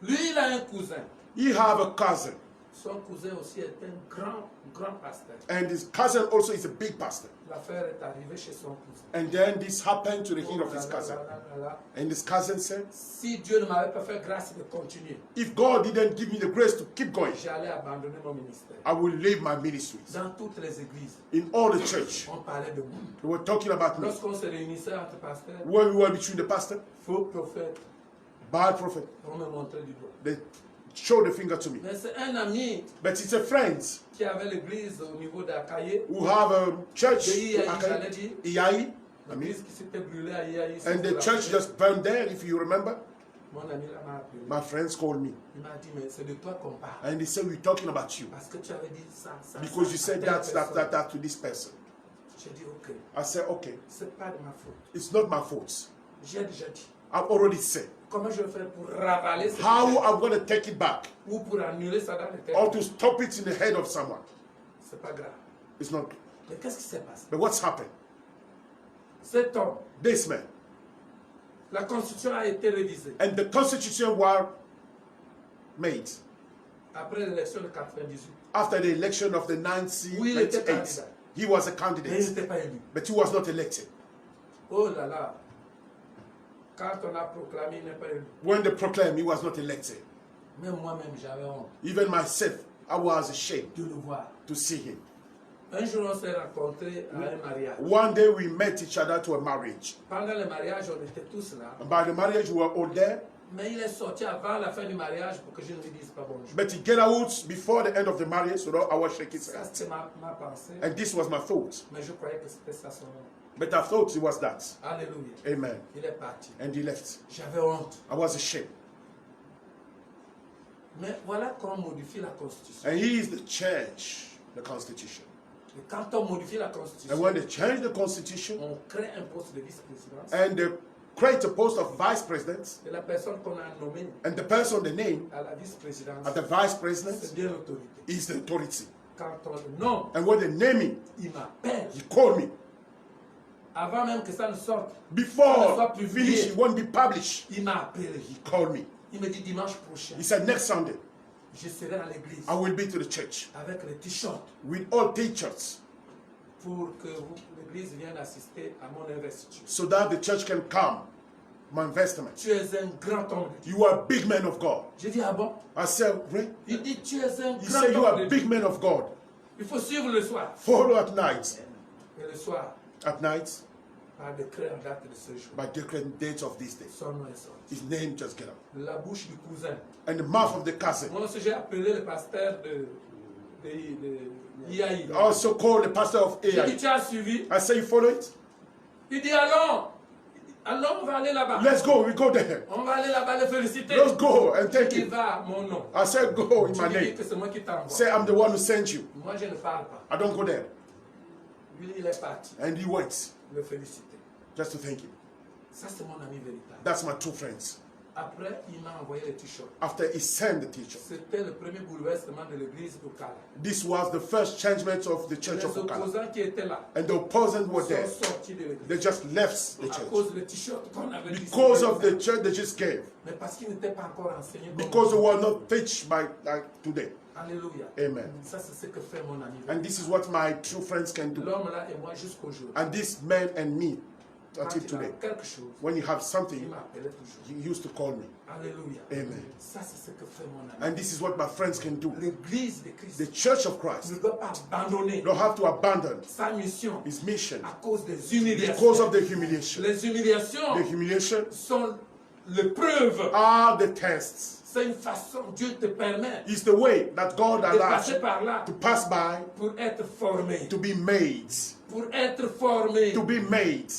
Lui, il a un cousin. He have a cousin, Son cousin aussi est un grand pasteur. and his cousin also is a big pastor. L'affaire est arrivée chez son cousin. And then this happened to the Oh ear of là his là cousin. là là là. And his cousin said, Si Dieu ne m'avait pas fait grâce de continuer, if God didn't give me the grace to keep going, j'allais abandonner mon ministère. I will leave my ministries. Dans toutes les églises, In all the church, on parlait de moi. they were talking about me. Lorsqu'on se réunissait entre pasteurs, When we were between the pastor, faux prophètes, bad prophet, on me montrait du doigt. they showed the finger to me. Mais c'est un ami But it's a friend qui avait l'église au niveau d'Akaye, who have a church, de Iaï, j'allais dire. Iai, L'église qui s'était brûlée à Iaï. and the church just burned there, if you remember. Mon ami là m'a appelé. My friends called me, Il m'a dit, mais c'est de toi qu'on parle. and they said, we're talking about you. Parce que tu avais dit ça, ça. Because ça you à said telle that personne. to this person. J'ai dit, ok, I said, okay, c'est pas de ma faute. it's not my fault. J'ai déjà dit. I've already said. Comment je vais faire pour ravaler ce How que I'm going to take it back j'ai- ou pour annuler ça dans les têtes? or to stop it in the head of someone. C'est pas grave. It's not. Mais qu'est-ce qui s'est passé? But what's happened? Cet homme, This man la constitution a été révisée and the constitution were made après l'élection de 98. after the election of the Oui, il était 1998. candidat. He was a Mais il candidate, n'était pas élu. but he was not elected. Oh là là. Quand on a proclamé, il n'est pas élu. When they proclaimed, he was not elected. Même moi-même, j'avais honte Even myself, I was ashamed de le voir. to see him. Un jour, on s'est rencontrés à un mariage. One day we met each other to a marriage. Pendant le mariage, on était tous là. And by the marriage, we were all there. Mais il est sorti avant la fin du mariage pour que je ne lui dise pas bonjour. But he get out before the end of the marriage, so that I was shaking his Ça, hand. c'était ma pensée. And this was my thought. Mais je croyais que c'était ça son nom. But I thought it was that. Alléluia. Amen. Il est parti. And he left. J'avais honte. I was ashamed. Mais voilà qu'on modifie la constitution. And he is the change, the constitution. Et quand on modifie la constitution, And when they change the constitution on crée un poste de vice-présidence. and they create a post of vice president, Et la personne qu'on a nommée and the person they name à la vice-présidence, as the vice c'est president bien l'autorité. is the authority. Quand on le nomme, And when they name him, il m'appelle. he called me. Avant même que ça ne sorte, Before we finish, it won't be published. il m'a appelé. He called me. Il me dit dimanche prochain, He said, next Sunday, je serai à l'église I will be to the church avec le t-shirt. with all teachers. pour que l'Église vienne assister à mon investiture. so that the church can come, my investment. Tu es un grand homme de Dieu. You are a big man of God. J'ai dit, ah bon? I said, really? Il dit, tu es un He grand said, you are homme a de big Dieu. man of God. Il faut suivre le soir. Follow at night. Et le soir, At night, par décret en date de ce jour, by different dates of this day. son nom est sorti. His name just get up. De la bouche du cousin. And the mouth of the cousin. Moi aussi, j'ai appelé le pasteur de IAI. Also called the pastor of J'ai dit, AI. tu as suivi? I say, you follow it? Il dit, allons. Allons, on va aller là-bas. Let's go. We go there. On va aller là-bas le féliciter. Let's go and thank Il him. va, mon nom. I said, go in Tu my lui dis name. que c'est moi qui t'envoie. Say, I'm the one who sent you. Moi, je ne parle pas. I don't go there. Lui, il est parti And he went le féliciter. just to thank him. Ça, c'est mon ami véritable. That's my two friends. Après, il m'a envoyé les t-shirts. After he sent the teacher. C'était le premier bouleversement de l'église au Cala. This was the first changement of the church Les of Okala. opposants qui étaient là And the opposers were there. sont sortis de They l'église just left the à church. cause des t-shirts qu'on avait Because of distribués. the church they just gave. Mais parce qu'ils n'étaient pas encore enseignés. comme Because they nous. were not teach by today. Alléluia. Amen. Ça, c'est ce que fait mon ami. And this is what my true friends can do. L'homme là et moi jusqu'aujourd'hui. And this man and me Quand until il a today. quelque chose, When you have il something, m'appelait toujours. he used to call me. Alléluia. Amen. Ça, c'est ce que fait mon ami. And this is what my friends can do. L'église de Christ The church of ne Christ doit pas abandonner don't have to abandon sa mission his mission à cause des humiliations. because of the humiliation. Les humiliations The humiliation sont l'épreuve. are the tests. C'est une façon, Dieu te permet It's the way that God de allows passer you par là to pass by, pour être formé. to be made, Pour être formé, to be made,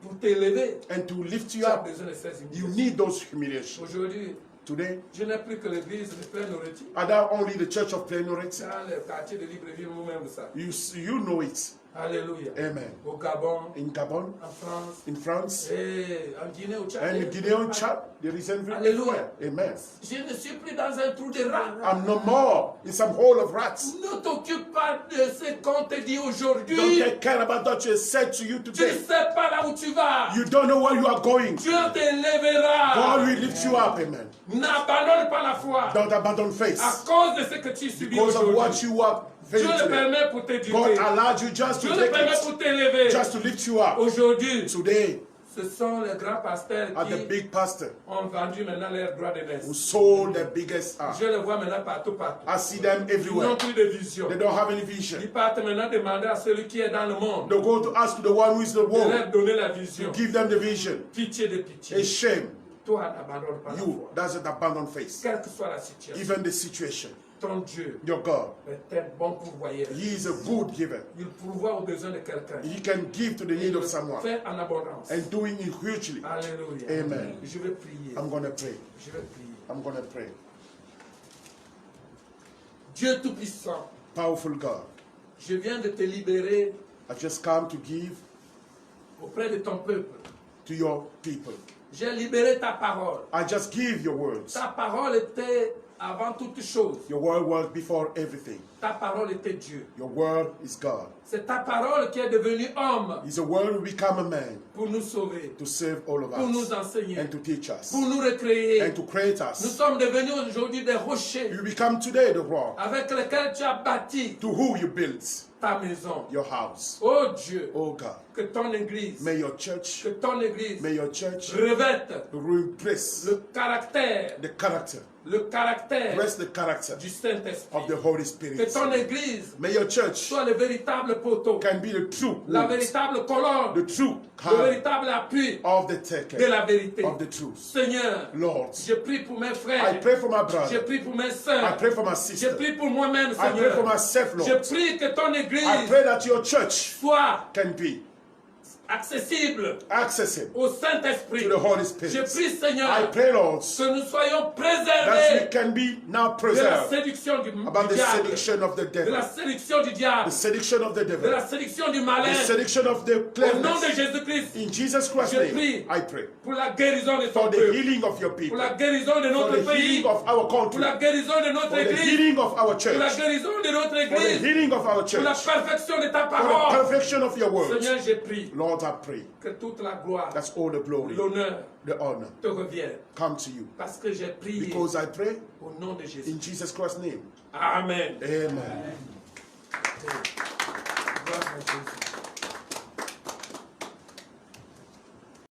pour t'élever. and to lift Tu you as up. besoin de ces You humiliations. need those humiliations. Aujourd'hui, Today, je n'ai plus que l'église de Plein-Nourriture. are that only the church of Plenorite? Dans le quartier de Libreville, vous-même, ça. You know it. Alléluia. Amen. Au Gabon, In Gabon, en France, in France, et en Guinée, au Tchad. and in Guinea, Chad, there is everywhere. Hallelujah. Amen. Je ne suis plus dans un trou de rats. I'm no more in some hole of rats. Ne t'occupe pas de ce qu'on te dit Don't aujourd'hui. take care about what you said to you Tu ne today. sais pas là où tu vas. You don't know where you are going. Dieu t'élèvera. God will lift you up. Amen. N'abandonne pas la foi Don't abandon faith. à cause de ce que tu subis Because of aujourd'hui. what you are Dieu facing le today. permet pour God t'éduquer. allowed you just Dieu to le take permet it, pour t'élever. just to lift you up. Aujourd'hui, Today, ce sont les grands pasteurs at the qui big pastor ont vendu maintenant leur droit de who naissance. sold the biggest arm. Je les vois maintenant partout. I see them Ils n'ont everywhere. plus de vision. They don't have any vision. Ils partent maintenant demander à celui qui est dans le monde They go to ask the one who is the de world leur donner la vision. to give them the vision. Pitié de A pitié. shame. Toi, n'abandonne pas la You foi. doesn't abandon faith. Quelle que soit la situation, Even the situation. ton Dieu Your God, est un bon pourvoyeur. He is a good giver. Il pourvoit aux besoins de quelqu'un. He can give to the need Il of le someone fait en abondance. and doing it hugely. Alléluia. Amen. Je vais prier. I'm going to pray. Je vais prier. I'm going to pray. Dieu Tout-Puissant, Powerful God, je viens de te libérer I just come to give auprès de ton peuple. to your people. J'ai libéré ta parole. I just give your words. Ta parole était avant toute chose. Your word was before everything. Ta parole était Dieu. Your word is God. C'est ta parole qui est devenue homme It's a word who become a man pour nous sauver, to save all of pour nous us enseigner, and to teach us pour nous recréer. and to create Nous us. sommes devenus aujourd'hui des rochers You become today the rock avec lesquels tu as bâti to who you built ta maison. your house. Oh Dieu, Oh God, que ton Église, may your church, que ton Église may your church revête replace le caractère the character, rest the character du Saint-Esprit. of the Holy Que Spirit. ton Église May your church soit le véritable poteau, can be the true la root, véritable colonne, the true le kind véritable appui of the de taker la vérité. of the truth. Seigneur, Lord, je prie pour mes I frères, pray for my je brother. prie pour mes I sœurs, pray for my je sister. prie pour moi-même, I pray for Seigneur. myself, Je Lord. prie que ton I Église pray that your church soit can be accessible accessible au Saint-Esprit. to the Holy Je Spirit. prie, I Seigneur, pray, Lord, que nous soyons that we préservés can be now de la preserved séduction du about the diable, seduction of the de la devil, séduction du diable, the seduction of the de devil, la séduction du malin. the seduction of the Au nom de cleverness. Jésus-Christ, In Jesus Christ's Je name, prie I pray pour la guérison de ton for the peuple, healing of your pour people, la guérison de for notre the pays, healing of our pour country, la guérison de notre for the Église, healing of our pour la church, guérison de notre for the Église, healing of our pour la church, perfection de ta for the parole. perfection of your words. Seigneur, j'ai prie Lord, I pray que toute la gloire, that's all the glory, l'honneur the honor te revienne. come to you. Parce que j'ai prié Because I pray au nom de Jésus. in Jesus Christ's name. Amen. Amen. Gloire grâce à Jésus.